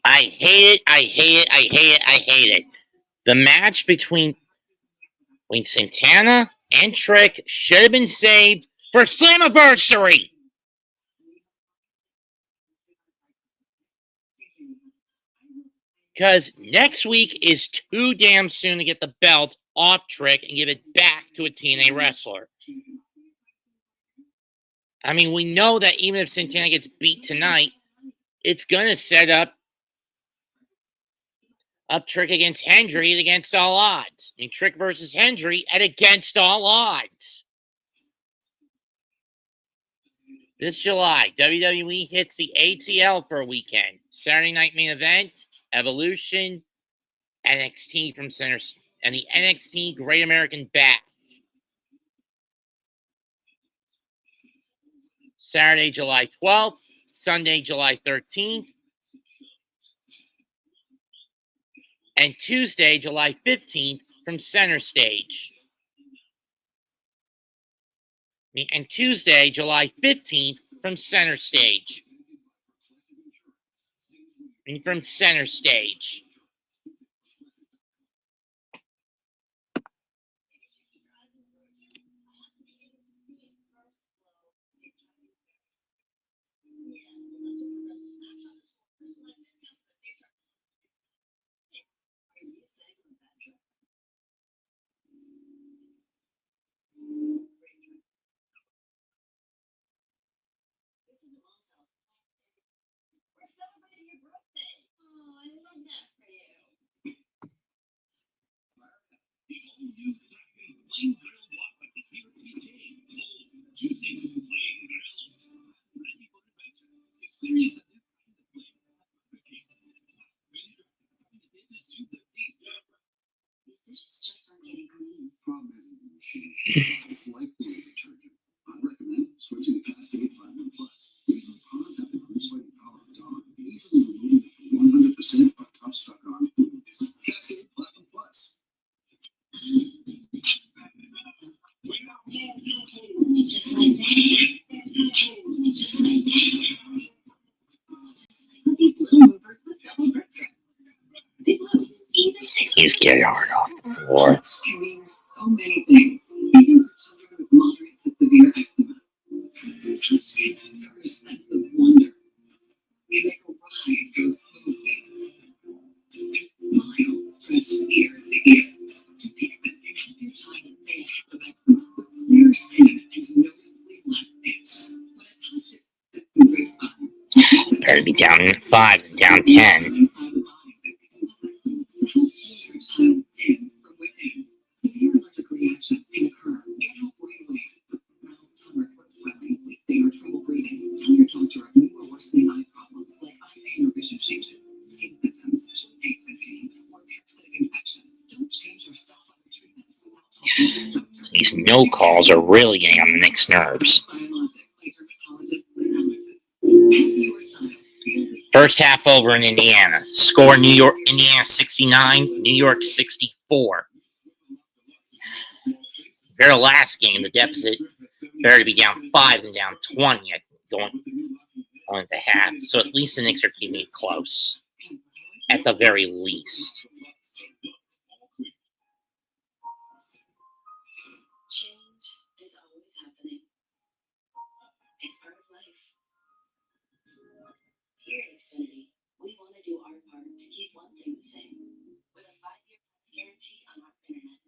I hate it. I hate it. I hate it. I hate it. The match between Santana and Trick should have been saved for Slammiversary. Because next week is too damn soon to get the belt off Trick and give it back to a TNA wrestler. I mean, we know that even if Santana gets beat tonight, it's going to set up Trick against Hendry at against all odds. I mean, Trick versus Hendry at against all odds. This July, WWE hits the ATL for a weekend. Saturday night main event, Evolution, NXT from Center, and the NXT Great American Bash. Saturday, July 12th, Sunday, July 13th, and Tuesday, July 15th from Center Stage. And Tuesday, July 15th from Center Stage. And from Center Stage. Problem isn't the machine. It's like the detergent. I recommend switching to Cascade Platinum Plus. These new products have the grease-fighting power of dawn, easily removing 100% of tough stuck-on foods. Cascade Platinum Plus. Just like that. Just like that. These little movers with double birth strips. Big moves, even He's getting hard off the floor. can mean so many things. Even for children with moderate to severe eczema. Touch gives her a sense of wonder. They make a ride go smoothly. Smile stretch ear to ear. To fix that can help your child stay ahead of eczema with clear skin and noticeably less itch. When a touch is great fun. Better be down in 5 and down 10. These no calls are really getting on the Knicks' nerves. First half over in Indiana. Score Indiana 69, New York 64. Their last game, the deficit better to be down 5 and down 20 going on at the half. So at least the Knicks are keeping it close. At the very least. Change is always happening. It's part of life. Here at Xfinity, we want to do our part to keep one thing the same, with a 5-year price guarantee on our internet.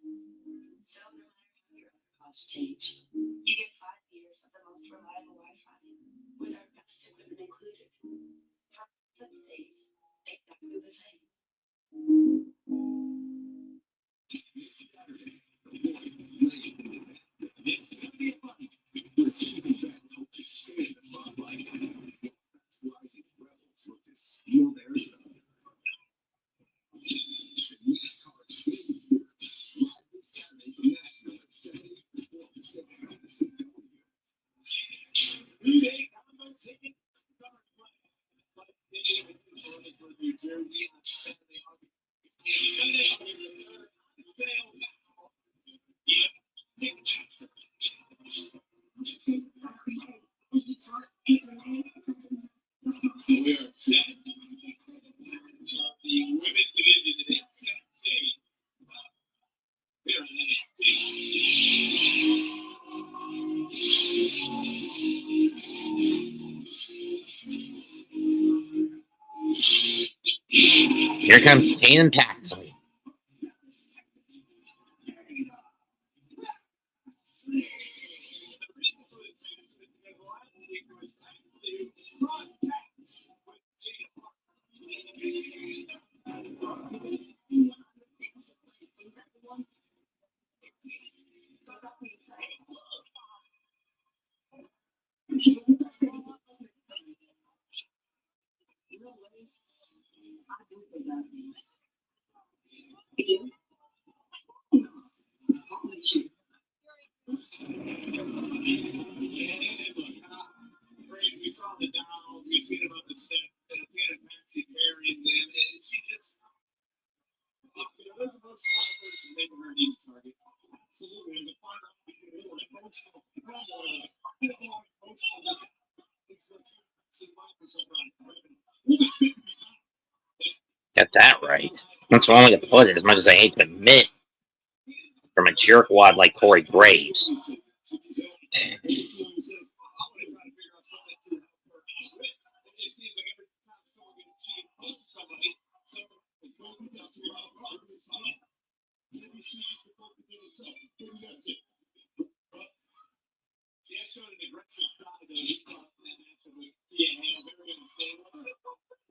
So no matter how your other costs change, you get 5 years of the most reliable Wi-Fi, with our best equipment included. For that stays exactly the same. We are set. The women's division is in set stage. Here on NXT. Here comes Tatum Paxley. We saw the downs, we've seen about the steps, and Tatum Paxley carrying them, and she just, there's a bunch of offers that her need to target. Absolutely, and the final, Get that right. That's one way to put it, as much as I hate to admit, from a jerkwad like Corey Graves.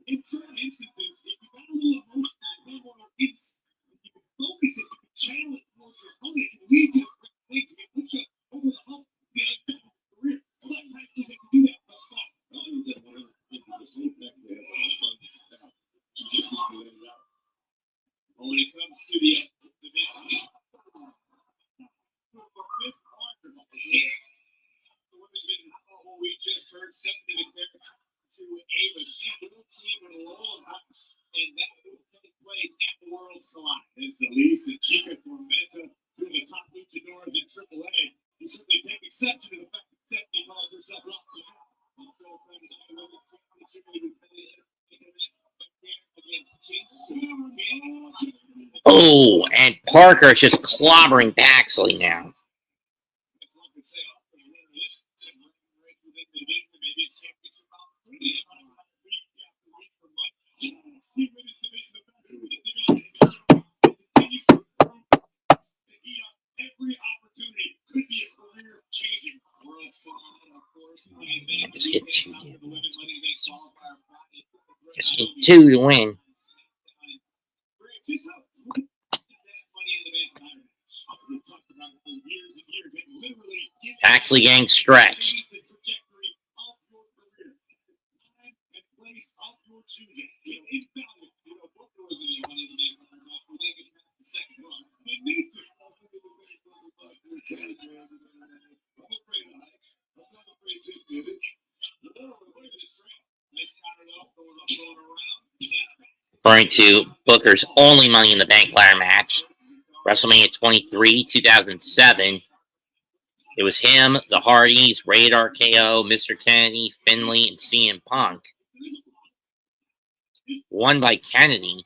In certain instances, if you got a little emotion, it's you can focus it, you can channel it towards your opponent, it can lead you to great things, it can put you over the hump of the career. A lot of practices that can do that. That's fine. I do that whatever. But when it comes to the division, Miss Parker, the women's division, we just heard stepping into the character to Ava. She will team with Lola House, and that will take place at the Worlds Collide. As the Lisa Chica Tormenta through the top luchadores in AAA, you certainly take exception to the fact that Stephanie calls herself Rock the House. And so, Oh, and Parker is just clobbering Paxley now. Every opportunity could be a career-changing. Just get two. Just need two to win. Paxley gang stretched. Referring to Booker's only Money in the Bank ladder match, WrestleMania 23, 2007. It was him, the Hardys, Rated RKO, Mr. Kennedy, Finlay, and CM Punk. Won by Kennedy.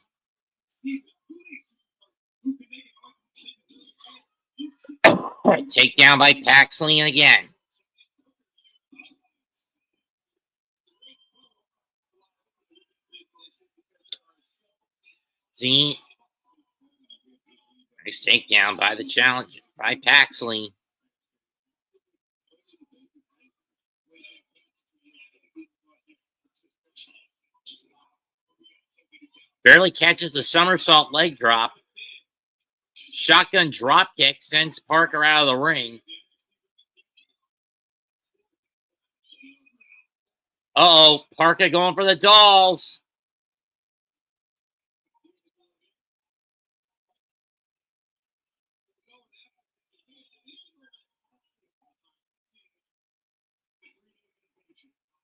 Takedown by Paxley again. See? Nice takedown by the challenger, by Paxley. Barely catches the somersault leg drop. Shotgun drop kick sends Parker out of the ring. Uh-oh, Parker going for the dolls.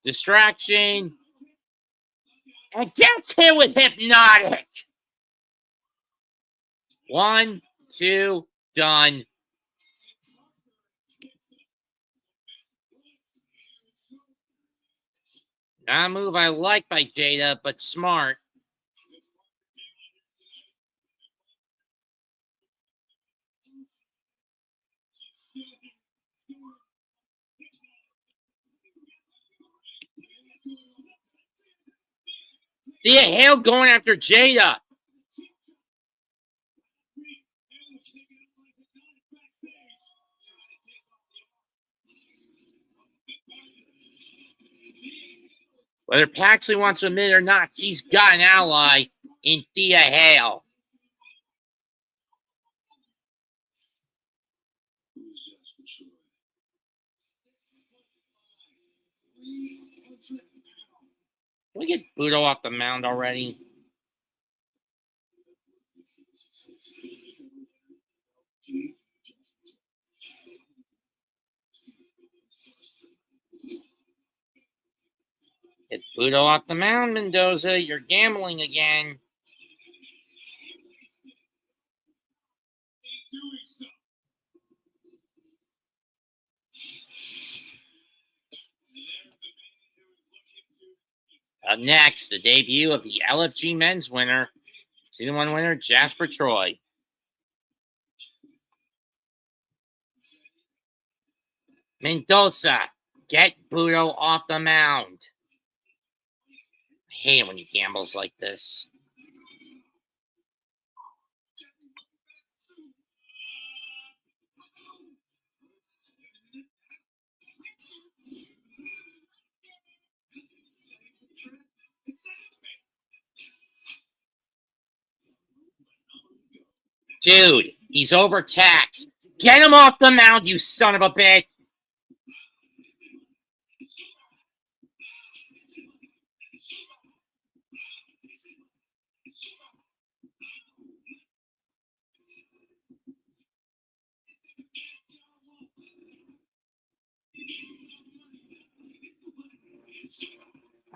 Distraction. And gets hit with Hypnotic. 1, 2, done. Not a move I like by Jaida, but smart. The hell going after Jaida. Whether Paxley wants to admit it or not, she's got an ally in Thea Hale. Can we get Budo off the mound already? Get Budo off the mound, Mendoza. You're gambling again. Up next, the debut of the LFG men's winner, Season 1 winner, Jasper Troy. Mendoza, get Budo off the mound. I hate it when he gambles like this. Dude, he's overtaxed. Get him off the mound, you son of a bitch.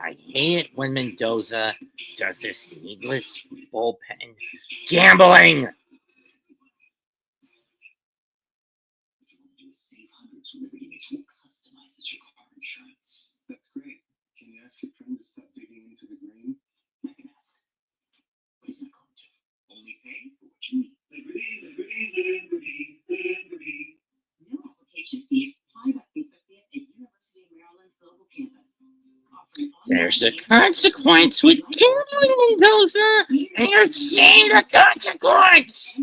I hate it when Mendoza does this needless bullpen gambling. That's great. Can you ask your friend to stop digging into the green? I can ask, but he's not going to. Only pay for what you need. No application fee. Apply by April 5th at University of Maryland Global Campus. There's a consequence with gambling, Mendoza, and you're seeing the consequence.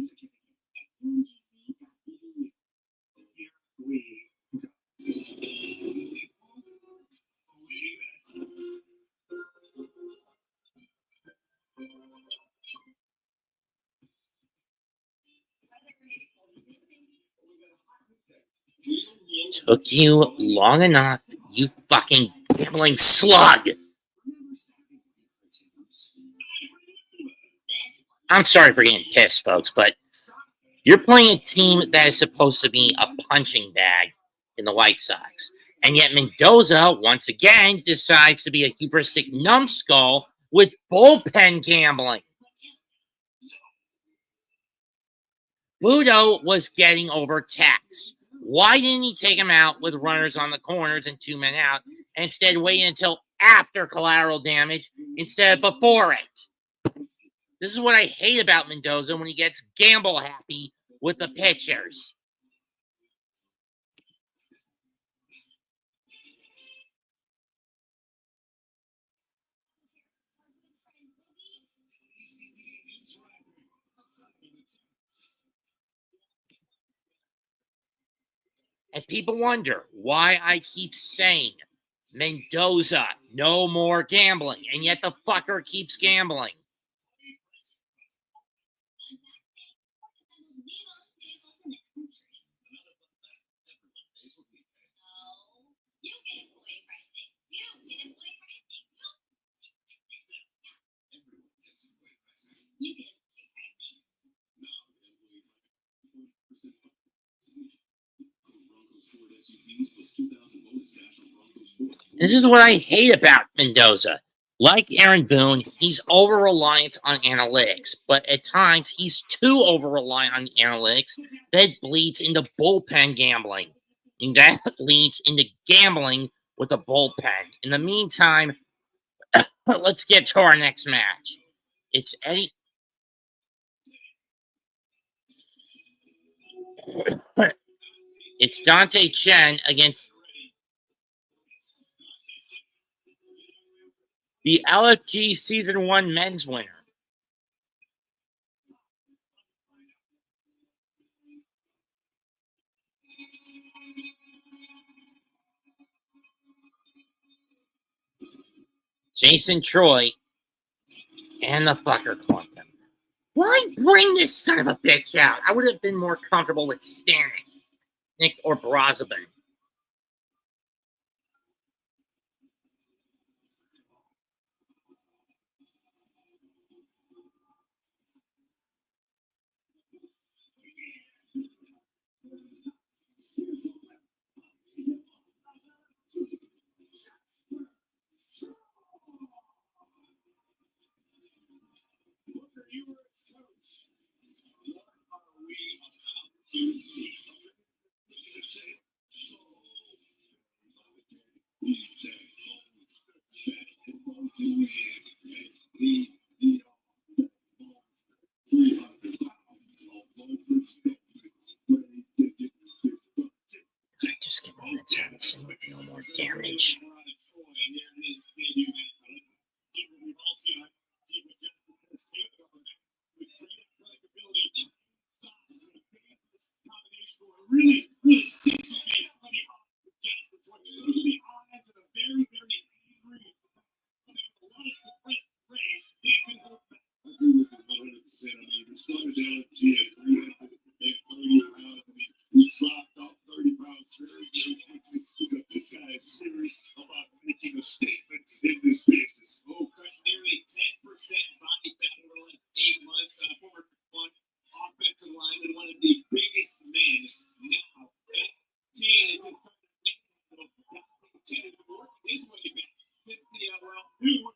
Took you long enough, you fucking gambling slug. I'm sorry for getting pissed, folks, but you're playing a team that is supposed to be a punching bag in the White Sox. And yet Mendoza, once again, decides to be a hubristic numbskull with bullpen gambling. Budo was getting overtaxed. Why didn't he take him out with runners on the corners and 2 men out, and instead wait until after collateral damage instead of before it? This is what I hate about Mendoza when he gets gamble happy with the pitchers. And people wonder why I keep saying, Mendoza, no more gambling. And yet the fucker keeps gambling. This is what I hate about Mendoza. Like Aaron Boone, he's over-reliant on analytics, but at times he's too over-reliant on analytics that bleeds into bullpen gambling. And that leads into gambling with a bullpen. In the meantime, Let's get to our next match. It's Eddie. It's Dante Chen against the LFG Season 1 men's winner. Jason Troy and the Vaquer Club. Why bring this son of a bitch out? I would have been more comfortable with Stanek, Nick, or Brazoban. Just get on its house and make no more damage. Really, really sticks with me. Jasper Troy, the eyes of a very, very angry, a lot of suppressed rage. He's been held back. I agree with him 100%. I mean, he started out at 300 and 30 pounds. I mean, he dropped off 30 pounds very, very quickly because this guy is serious about making a statement in this business. Oh, cut nearly 10% body fat over the last 8 months. Former one offensive lineman, one of the biggest men now. Team is intended to work his way back since the new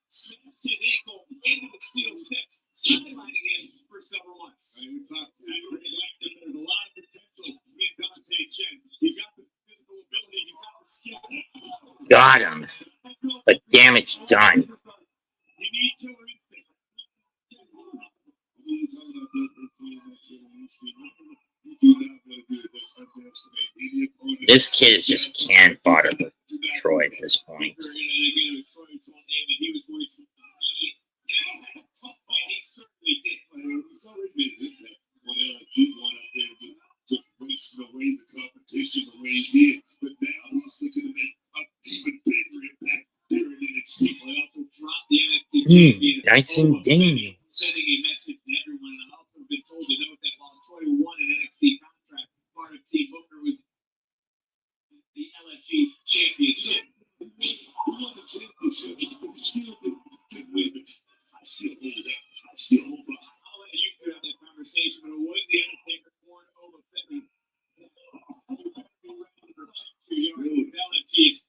smashed his ankle into the steel steps, sidelining him for several months. Right, we talked. There's a lot of potential in Dante Chen. He's got the physical ability. He's got the skill. Got him. But damage done. You need killer instinct. This kid is just canned fodder for Troy at this point. Just wasting away the competition the way he did, but now he's looking to make an even bigger impact there in NXT. Also dropped the NXT champion. Nice and Daniel. Sending a message to everyone. And I've also been told to note that while Troy won an NXT contract, part of Team Booker was the LFG championship. He won the championship, but he still didn't win it. I still hold that. I still hold that. I'll let you two have that conversation, but it was the Undertaker born over February. LFG's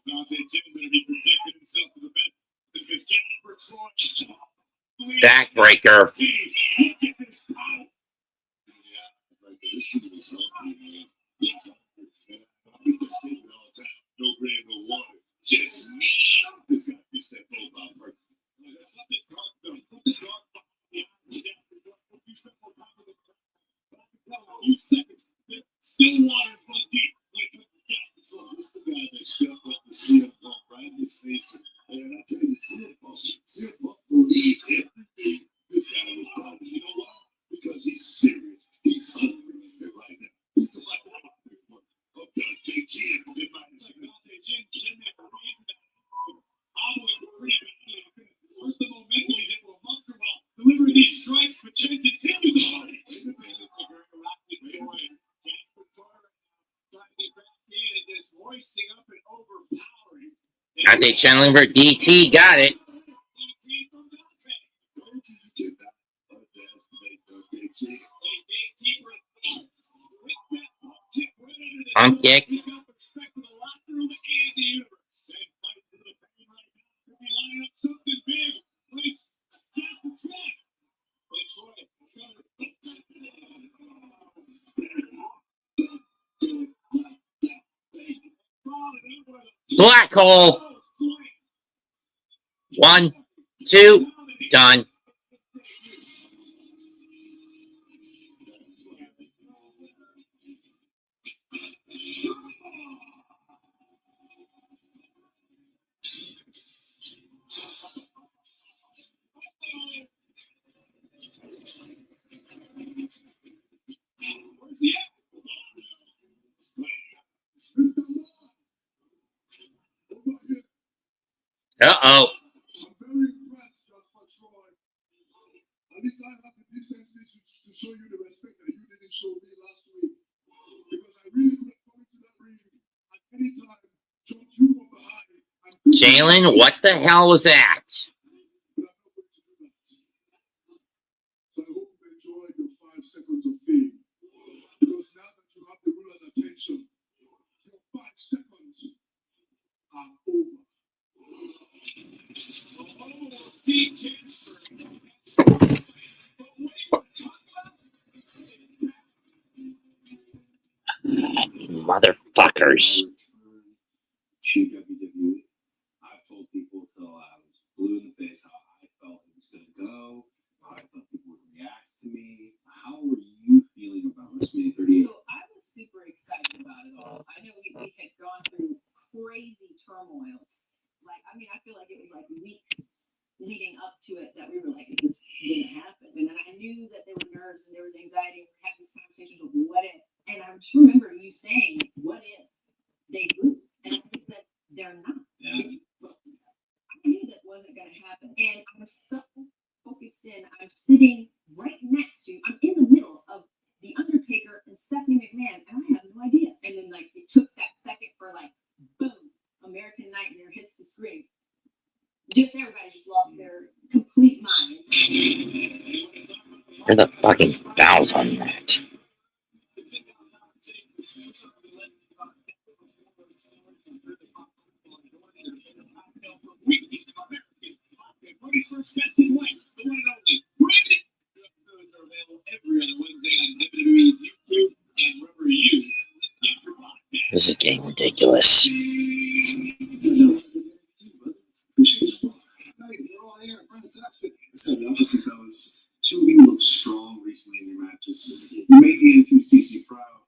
Dante Chen better be protecting himself to the best because Jasper Troy. Backbreaker. No bread, no water, just me. This guy fits that profile perfectly. Still water front deep. This the guy that stepped up to see him bump right in his face. And I tell you, CM Punk believe everything this guy was telling him. You know why? Because he's serious. He's hungry. And right now, he's like of Dante Chen in my Dante Chen where's the momentum he's able to muster while delivering these strikes, but Chen continues the body. Hoisting up and overpowering. Dante Chen looking for DT. Got it. Pump kick. Black hole. 1, 2, done. Uh-oh. I'm very impressed, Jasper Troy. At least I have the decency to show you the respect that you didn't show me last week. Because I really could have gone to that ring at any time, jumped you from behind. Jalen, what the hell was that? But I'm not going to do that. So I hope you enjoyed your 5 seconds of fame. Because now that you have the ruler's attention, your 5 seconds are over. Motherfuckers. To WWE. I've told people till I was blue in the face how I felt it was going to go, how I thought people would react to me. How were you feeling about WrestleMania 38? So I was super excited about it all. I know we had gone through crazy turmoil. Like, I mean, I feel like it was like weeks leading up to it that we were like, this didn't happen. And then I knew that there were nerves and there was anxiety. We had these conversations of what if. And I just remember you saying, what if they do? And I just said, they're not. Yeah. I knew that wasn't going to happen. And I was so focused in. I'm sitting right next to, I'm in the middle of The Undertaker and Stephanie McMahon, and I have no idea. And then, like, it took that second for, like, boom, American Nightmare hits the screen. Just everybody just lost their complete minds. Where the fucking fouls on that? First best in life, the one and only Brandon. Episodes are available every other Wednesday on WWE's YouTube and wherever you get your podcast. This is getting ridiculous. You're all here. Fantastic. Listen, obviously, fellas, two of you look strong recently in your matches. You made the NQCC proud,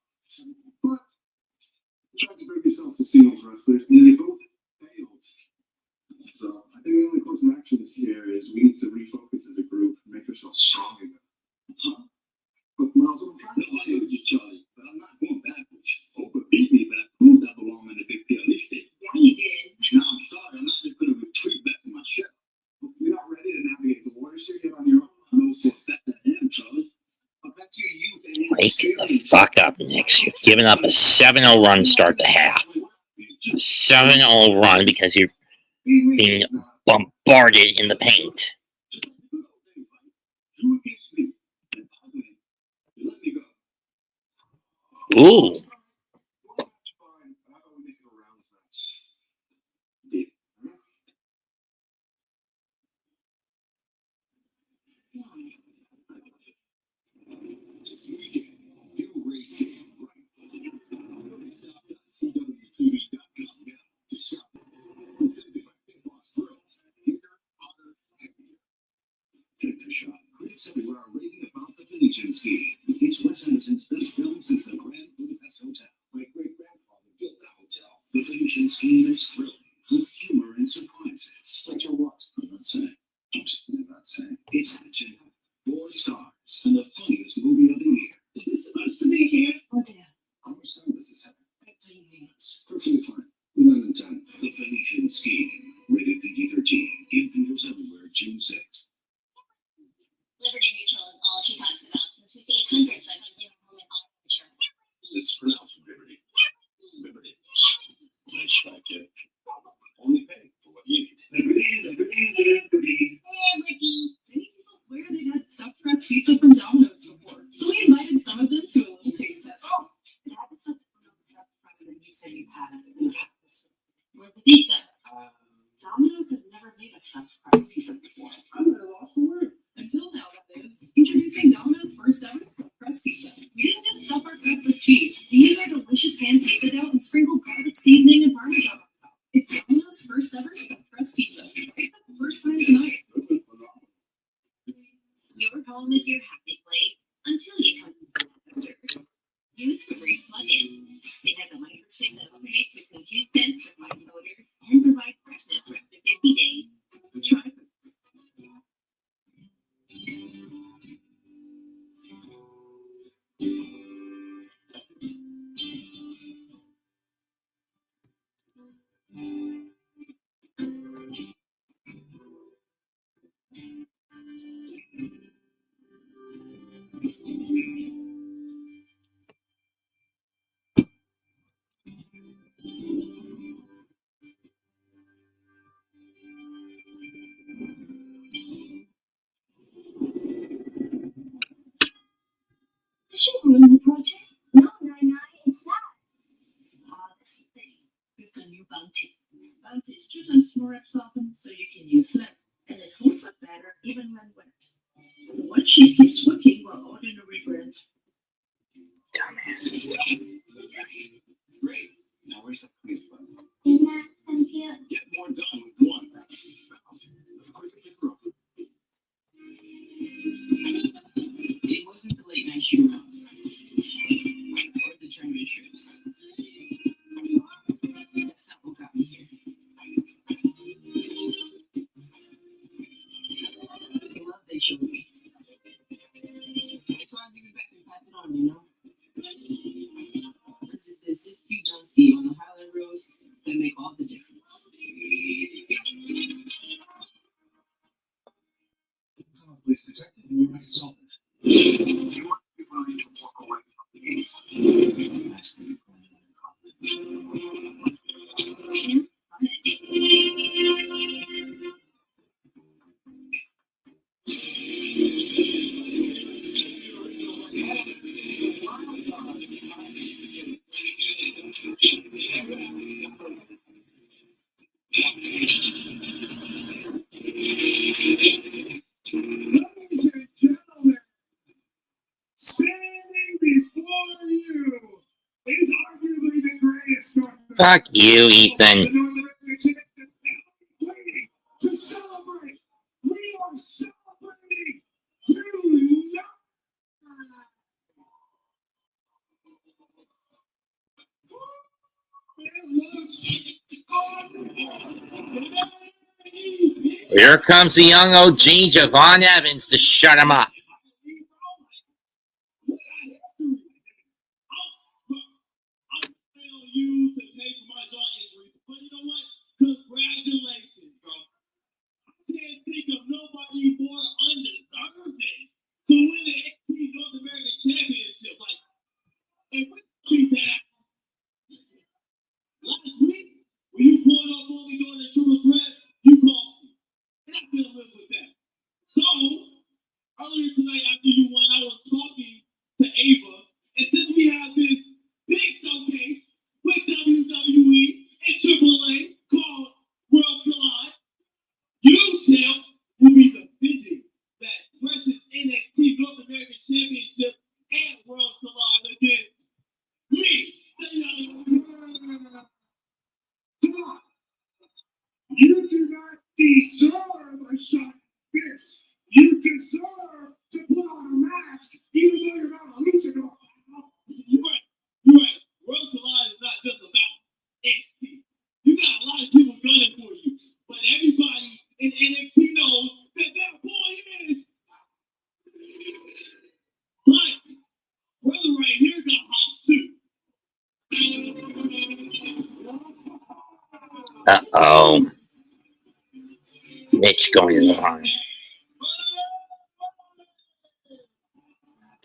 but you tried to bring yourselves to singles wrestlers, and they both failed. So I think the only course of action this year is we need to refocus as a group and make ourselves strong again. Huh? But Miles, what I'm trying to say is, Charlie, but I'm not going backwards. Oprah beat me, but I proved I belong in the big deal lifting. Yeah, you did. Now I'm sorry, I'm not just going to retreat back to my ship. You're not ready to navigate the waters here yet on your own. I'm no that I am, Charlie. But that's your youth and Wake the fuck up, Knicks. You've given up a 7-0 run to start the half. A 7-0 run because you're being bombarded in the paint. You against me. And finally, you let me go. Ooh. Everywhere are raving about the Venetian scheme. It's Wes Anderson's best film since the Grand Budapest Hotel. My great-grandfather built the hotel. The Venetian scheme is thrilling, with humor and surprises. But you're what? I'm not saying. I'm not saying. It's action, 4 stars, and the funniest movie of the year. Is this supposed to be here? Oh, dear. How much time does this have? 18 minutes. Perfectly fine. 11 and 10. The Venetian scheme, rated PG-13. In theaters everywhere, June 6th. Liberty Mutual is all she talks about since we stayed hundreds by finding a home in all future. It's pronounced Liberty. Liberty. Nice try, kid. Only pay for what you need. Liberty. Many people swear they've had stuffed crust pizza from Domino's before, so we invited some of them to a little taste test. That's not the stuffed crust that you said you had in the past. Where's the pizza? Domino's has never made a stuffed crust pizza before. I'm at a loss for words. Until now, that is. Introducing Domino's first ever stuffed crust pizza. We didn't just stuff our crust with cheese. We used our delicious pan pizza dough and sprinkled garlic seasoning and Parmesan on top. It's Domino's first ever stuffed crust pizza. Right from the first Use the Race plug-in. It has a microchip that alternates between 2 cents for 5 motors and provides freshness for up to 50 days. Try it. Should ruin the project. No, it's not. That's the thing. We've got new bounty. Bounty is 2 times more absorbent, so you can use less, and it holds up better even when wet. The one sheet keeps working while ordinary brands. Dumbasses. Great. Now where's the quick button? I'm here. Get more done with one. It's quick to get broken. It wasn't the late night shootouts or the German troops. That's not what got me here. The love they showed me. It's why I'm giving back and pass it on, you know? Because it's the assists you don't see on the highlight reels that make all the difference. I'm a police detective and you're my consultant. You want to be willing to walk away from the game. Ask me for Ladies and gentlemen, standing before you is arguably the greatest North Fuck you, Ethan. the North American Championship waiting to celebrate. We are celebrating tonight. Here comes the young OG, Javon Evans, to shut him up. You to pay for my jaw injury, but you know what? Congratulations, bro. I can't think of nobody more undeserving to win the NXT North American Championship. Like, if we keep that last week, when you pulled up on me doing the triple threat, you cost me. And I couldn't live with that. So, earlier tonight after you won, I was talking to Ava, and since we have this big showcase with WWE and AAA called World Collide, you, Champ, will be defending that precious NXT North American Championship and World Collide against me. Come, you do not deserve a shot like this. You deserve to put on a mask, even though you're not a luchador. You're right. You're right. World Collide is not just about NXT. You got a lot of people gunning for you, but everybody in NXT knows that that boy is. But brother right here got house too. Uh-oh. Mitch going to the line.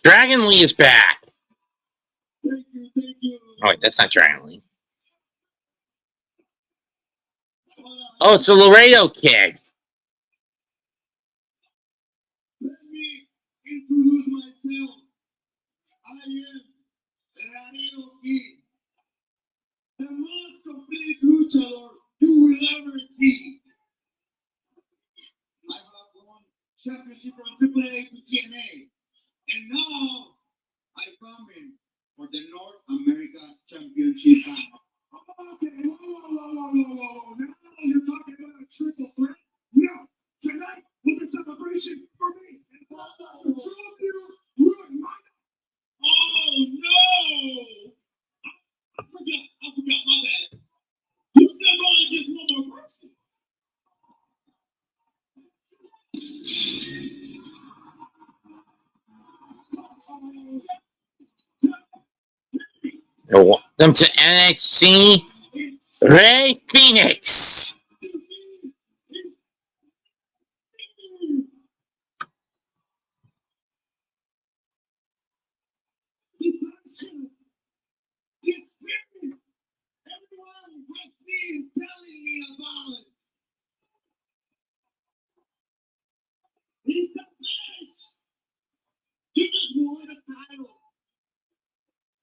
Dragon Lee is back. Thank you. Oh, wait, that's not Dragon Lee. Oh, it's the Laredo kid. Let me introduce myself. I am Laredo Kid, the most complete luchador you will ever see. I have won championship from AAA to TNA, and now I come in for the North America Championship. Okay, whoa. Now you're talking about a triple threat? No, tonight was a celebration for me. Two of you ruined my. Oh no! Welcome to NXT, Ray Phoenix. Everyone has been telling me about it. It's a match. You just won a title.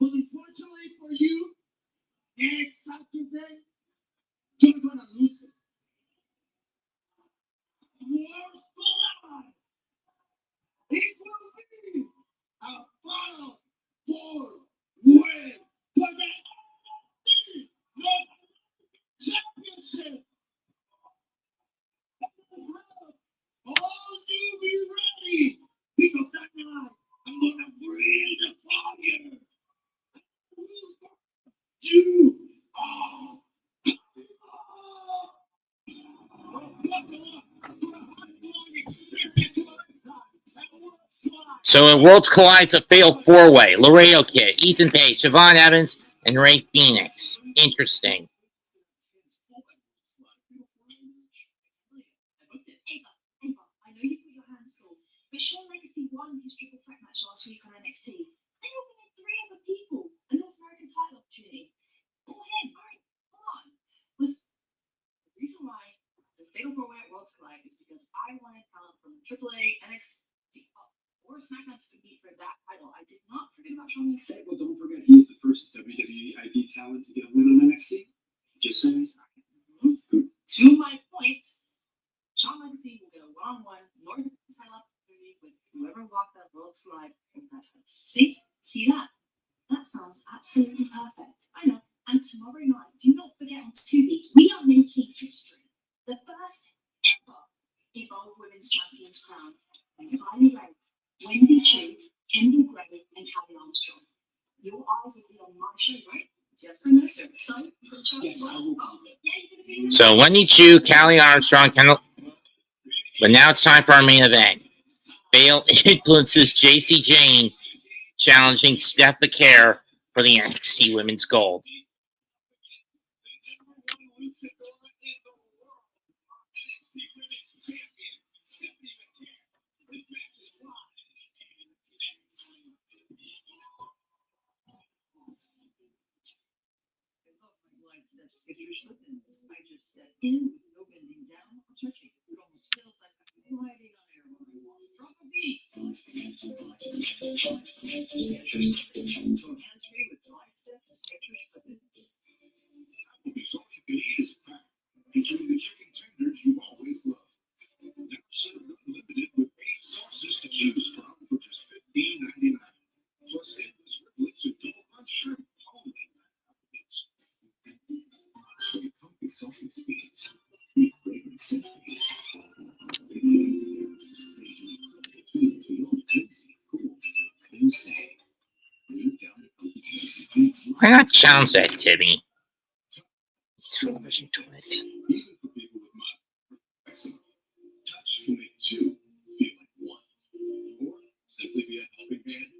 But unfortunately for you, next Saturday, you're gonna lose it. World's blood. It will be a final four win for the NXT North Championship. All you be ready, because that night I'm gonna bring the fire. You are. So in Worlds Collide's a fatal four-way. Laredo Kid, Ethan Page, Siobhan Evans, and Ray Phoenix. Interesting. Ava, I know you've got your hands full, but Shawn Legacy won his triple threat match last week on NXT. They eliminated 3 other people a North American title opportunity. Pull him, alright, come on. Was the reason why the fatal four-way at Worlds Collide is because I wanted talent from AAA, NXT, or SmackDown to compete for that title. I did not forget about Shawn Legacy. Well, don't forget, he's the first WWE ID talent to get a win on NXT. Just saying. To my point, Shawn Legacy will get a one-on-one North title opportunity with whoever walked that Worlds Collide in that time. See that? That sounds absolutely perfect. I know. And tomorrow night, do not forget on Tubi, we are making history. The first ever Evolve Women's Champions crown. Kylie Ray, Wendy Chu, Kendall Gray, and Callie Armstrong. Your eyes will be on my show, right? Just for a minute. So, Yes, I will. yeah, you're gonna be in So Wendy Chu, Callie Armstrong, Kendall. But now it's time for our main event. Bale influences JC Jane challenging Steph Vaquer for the NXT Women's Gold. If you're slipping, I just step in, no bending down, or touching. It almost feels like I'm gliding on air when I walk. Drop a beat. So hands-free with glide step and sketchers slipping. So you can eat is packed, including the chicken tenders you always love. Now served unlimited with 8 sauces to choose from for just $15.99. Plus endless riblets and double lunch shrimp. Comfy salty speeds. Eat great recipes. Why not challenge that, Timmy? Television twins. Even for people with mild eczema, touch can make 2 feel like 1. Or simply be a helping hand.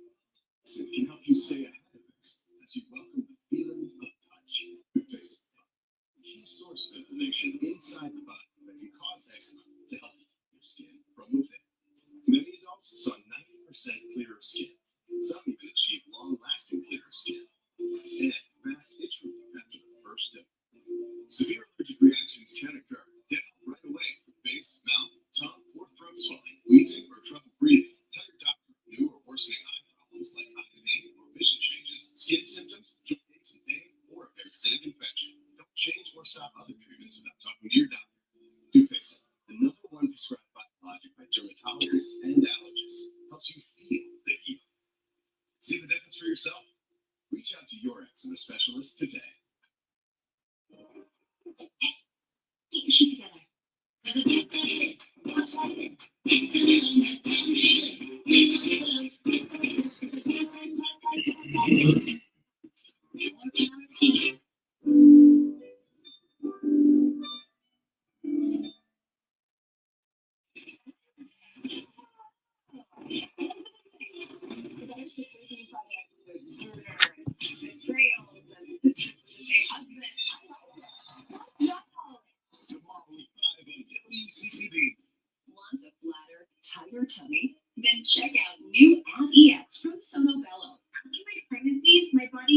So it can help you stay ahead of things as you welcome the feeling of touch. Because key source of inflammation inside the body that can cause eczema to help your skin from within. Many adults saw 90% clearer skin. Some even achieve long-lasting clearer skin. And fast itch relief after the first dip. Severe allergic reactions can occur. Get help right away for face, mouth, tongue, or throat swelling, wheezing, or trouble breathing. Tell your doctor new or worsening eye problems like eye pain or vision changes, skin symptoms, joint aches and pain, or a parasitic infection. Don't change or stop other treatments without talking to your doctor. Dupixent, the #1 prescribed biologic by dermatologists and allergists, helps you feel the heat. See the difference for yourself? Reach out to your eczema specialist today. Get your shit together. Betrayal.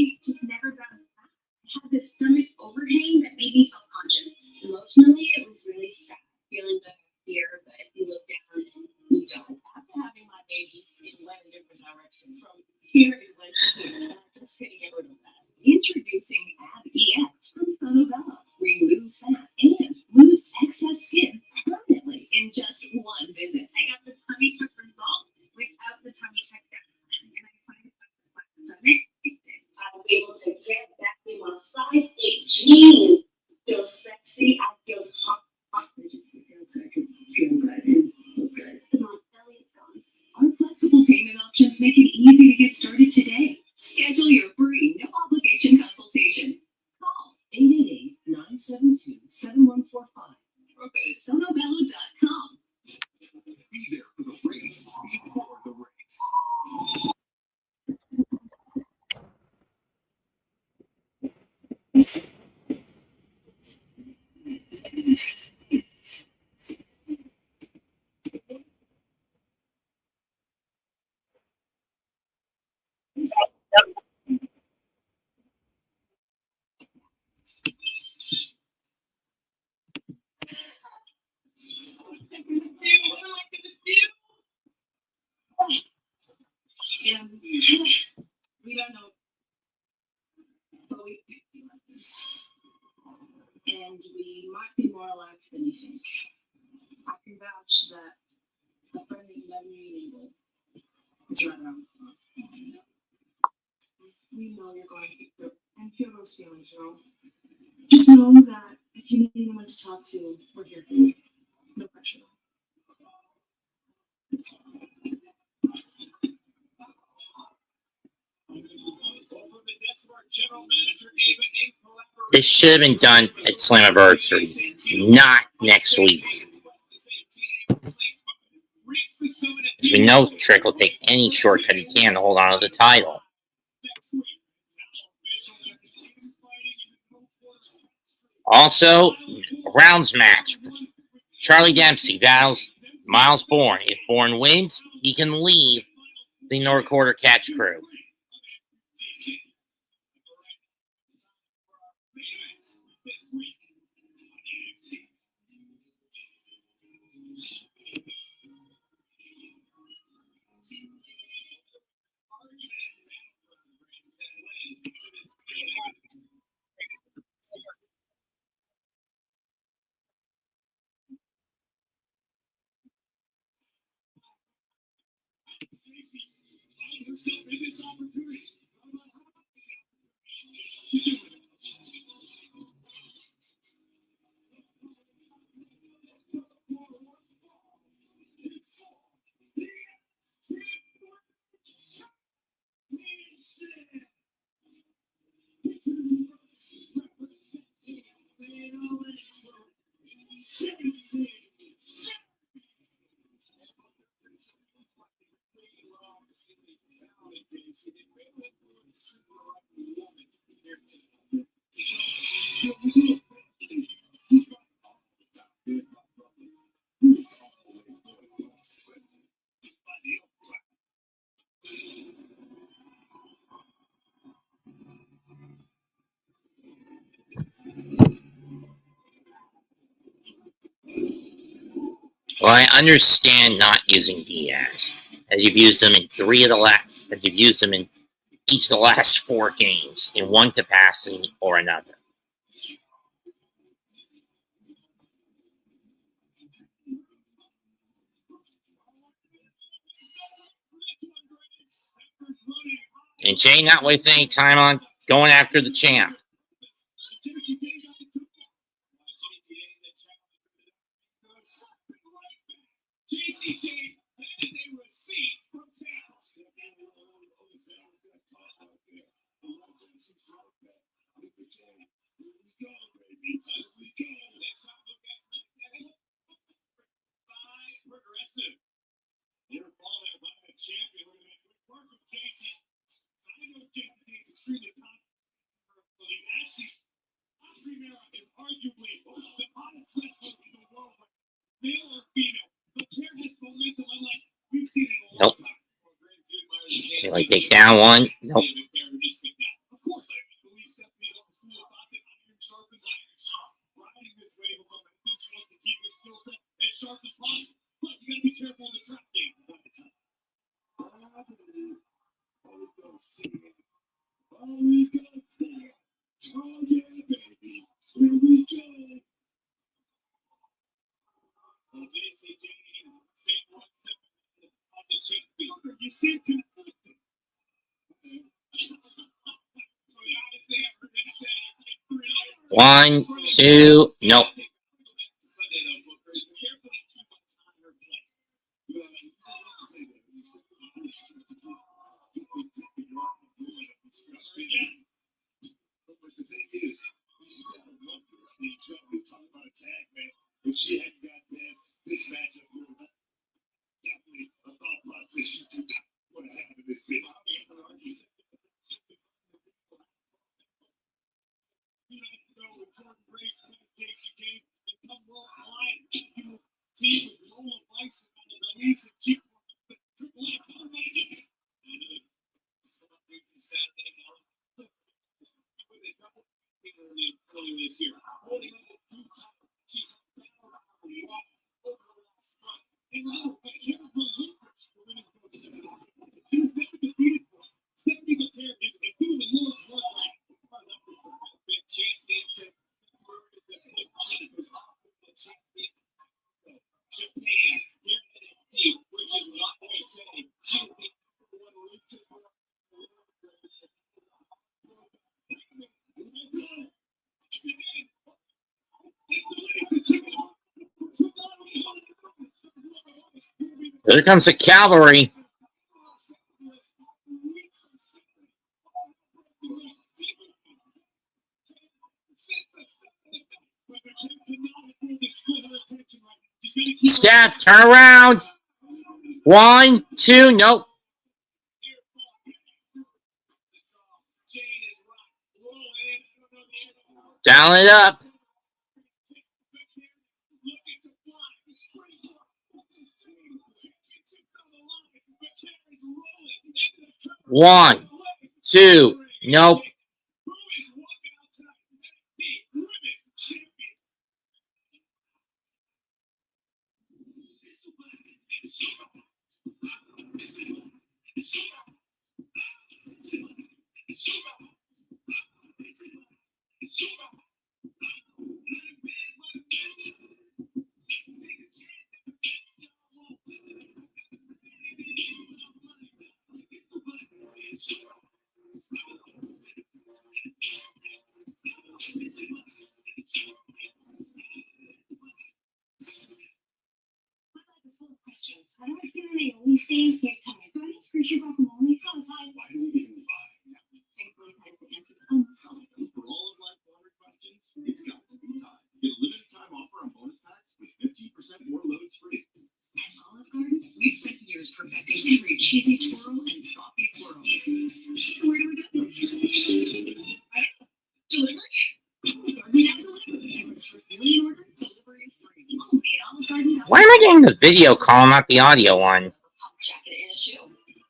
body just never bounced back. I had this stomach overhang that made me self-conscious. Emotionally, it was really sad, feeling the fear that if you look down and you don't. After having my babies, it went a different direction. From here, it went to here. And I just couldn't get rid of that. Introducing ABSN from Sonobella. Remove fat and lose excess skin permanently in just one visit. I got the tummy tuck result without the tummy tuck down. And I find it like the stomach. I'm able to get back in my size 8 jeans. Feel sexy. I feel hot. It just feels good. Feel good and look good. My belly is gone. Our flexible payment options make it easy to get started today. Schedule your free, no obligation consultation. Call 888-972-7145 or go to sonobello.com. Be there for the race before the race. We don't know, but we pick the others. And we might be more alike than you think. I can vouch that a friend that you never knew you needed is right around the corner. We know you're going through it and feel those feelings, Joe. Just know that if you need anyone to talk to, we're here for you. No pressure. This should have been done at Slammiversary, not next week. Because we know Trick will take any shortcut he can to hold on to the title. Also, a rounds match. Charlie Dempsey battles Miles Bourne. If Bourne wins, he can leave the North Quarter Catch crew. Well, I understand not using Diaz, as you've used him in as you've used him in each of the last 4 games in one capacity or another. And Jay not wasting any time on going after the champ. Nope. So I take down one. Nope. 1, 2, nope. But the thing is, you got to love her. Talking about a tag match, if she hadn't got past this matchup, definitely a thought process you do not want to have in this bit. Here comes the cavalry. Steph, turn around. 1, 2, nope. Down it up. 1, 2, nope. Questions. I don't want to get any OnlyFans. Here's Tony. Do I need to screw you back from OnlyFans? Why do we even buy? Thankfully, has the answer to almost all of them. For all of life laundry questions, it's got to be time. Get a limited time offer on bonus packs with 15% more loads free. At Olive Garden, we've spent years perfecting every cheesy twirl and sloppy twirl. So where do we go? I don't know. Delivery? Garden now delivery. Million order delivery is free. Only at Olive Garden. Why am I getting the video call, not the audio one? Jacket and a shoe.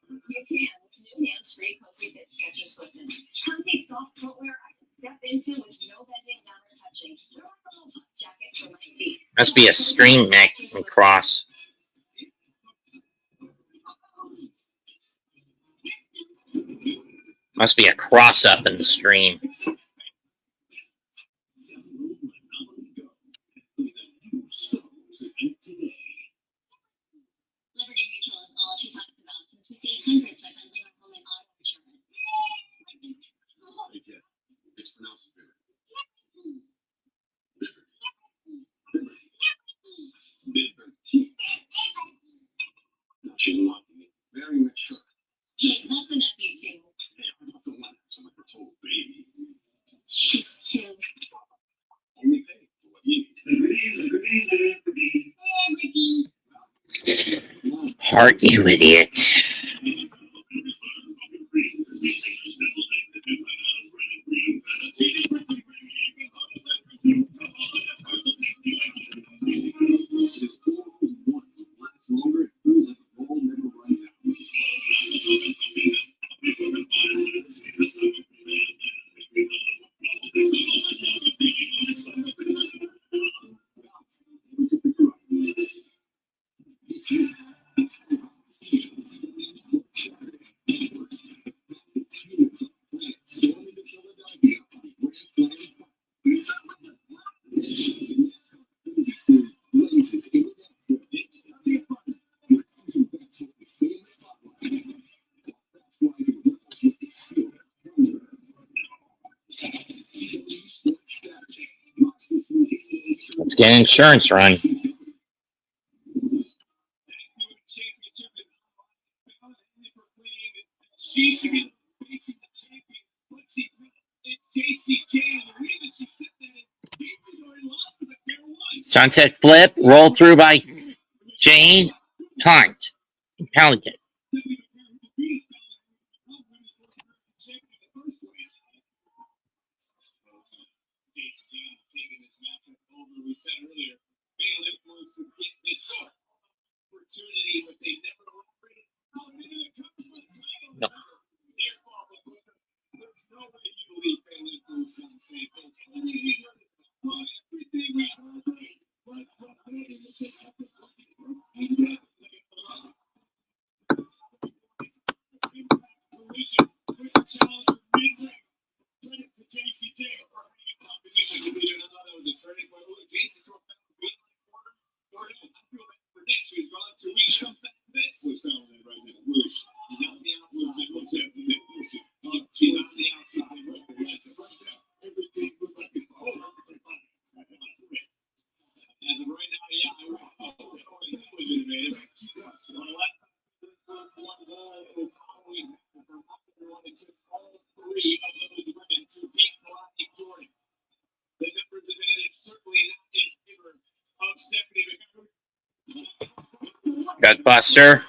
You can with new hands-free cozy fit Skechers slip-ins. Turnkey soft footwear I can step into with no bending down or touching. Throw a little jacket for my feet. Must be a stream neck and cross. Must be a cross up in the stream. Liberty Mutual is all she talks about since we save hundreds by bundling our home and auto insurance. It's pronounced Liberty. She's mocking me. Very mature. Hey, that's the nephew too. Hey, I'm not the one who's like a total baby. She's two. Only pay for what you need. Heart, you idiot. It's cool who's one. Lasts longer, it feels like the ball never runs out. Get an insurance run. She should be facing the champion, but she's not. It's JCJ, and the reason she said that is JC's already lost to the fair one. Sunset flip, roll through by Jane Hunt. Pelican. We said earlier, Baylor wants to get this opportunity, but they never operated out into the cup for the title. No. Their fault, there's no way you believe Baylor moves on the same page. Everything we heard, Got Buster.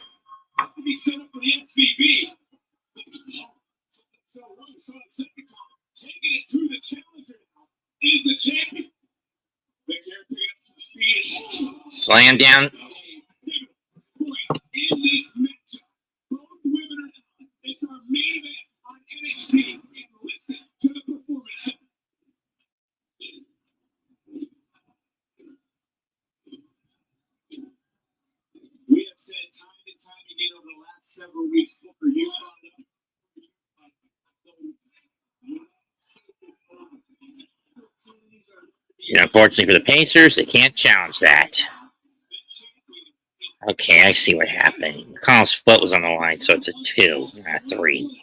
to be set up for the SVB. So second time, taking it to the challenger now is the champion. Vaquer picking up some speed. Slam down. In this matchup, both women are down. It's our main event on NXT. And listen to the performance. We have said time and time again over the last several weeks, Booker, you brought up. Unfortunately for the Pacers, they can't challenge that. Okay, I see what happened. McConnell's foot was on the line, so it's a 2, not a 3.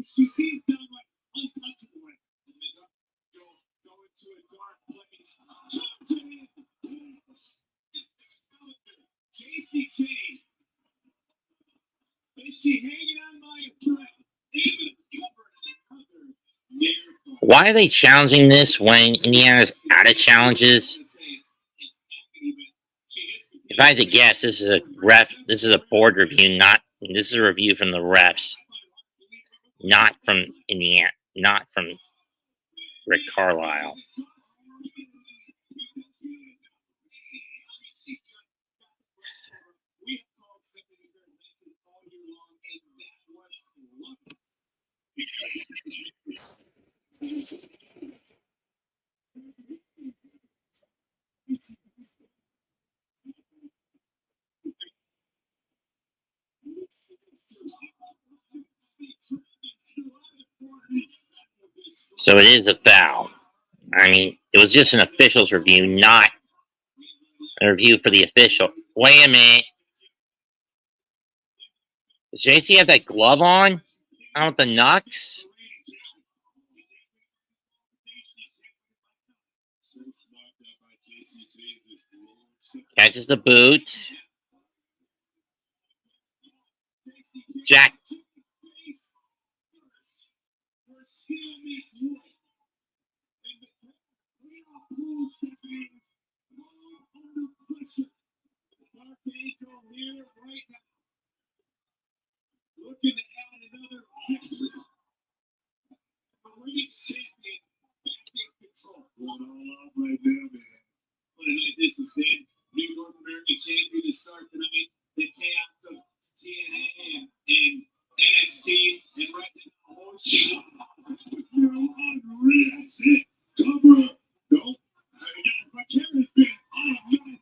She seems downright untouchable. Go into a dark place. JCJ. Is she hanging on by a thread? Even covered another near. Why are they challenging this when Indiana's out of challenges? If I had to guess, this is a board review, this is a review from the refs, not from Indiana, not from Rick Carlisle. So it is a foul. I mean, it was just an official's review, not a review for the official. Wait a minute. Does JC have that glove on? I want the Nux. Catches the boot. Jack. Looking to add another champion back in control. Going all out right there, man. What a night this has been. New North American champion to start tonight. The chaos of TNA and NXT and right now hosting. That's it. Cover up. Nope. Vaquer has been on a night.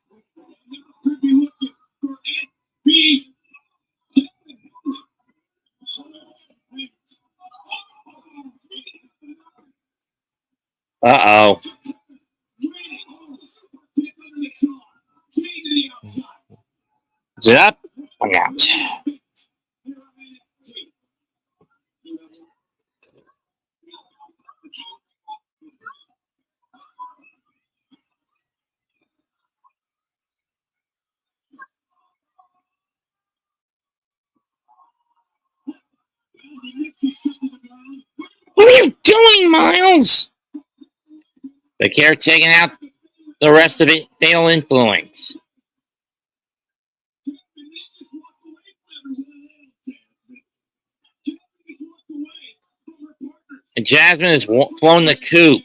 Could be looking for SB. Uh-oh. Is it up? I'm out. What are you doing, Miles? Vaquer taking out the rest of it. Fatal influence. And Jasmine has flown the coop.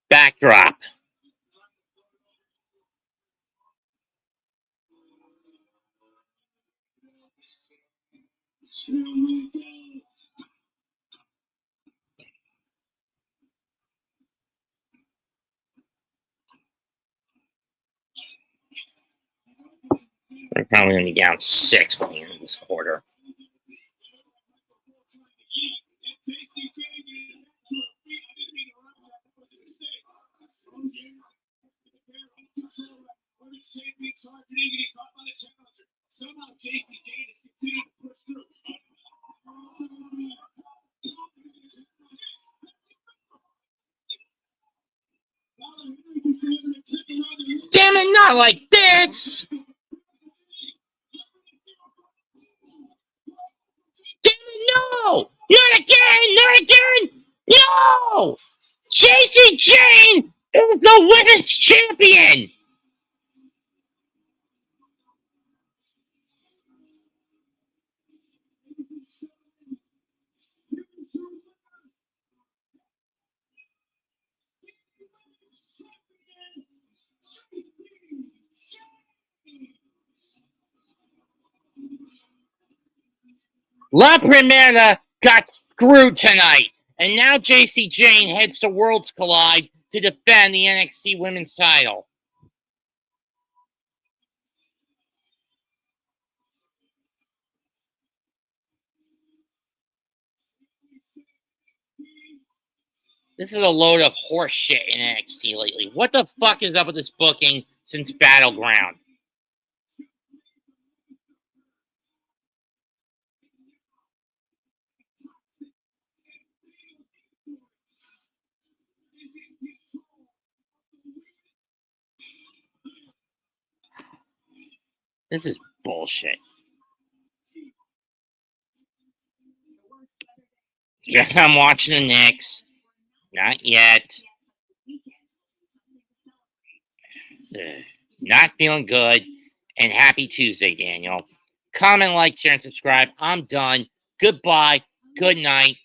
Backdrop. We're probably going to be down 6 by the end of this quarter. Damn it, not like this! No! Not again! Not again! No! JC Jane is the women's champion! La Primera got screwed tonight, and now JC Jane heads to Worlds Collide to defend the NXT Women's title. This is a load of horse shit in NXT lately. What the fuck is up with this booking since Battleground? This is bullshit. Yeah, I'm watching the Knicks. Not yet. Not feeling good. And happy Tuesday, Daniel. Comment, like, share, and subscribe. I'm done. Goodbye. Good night.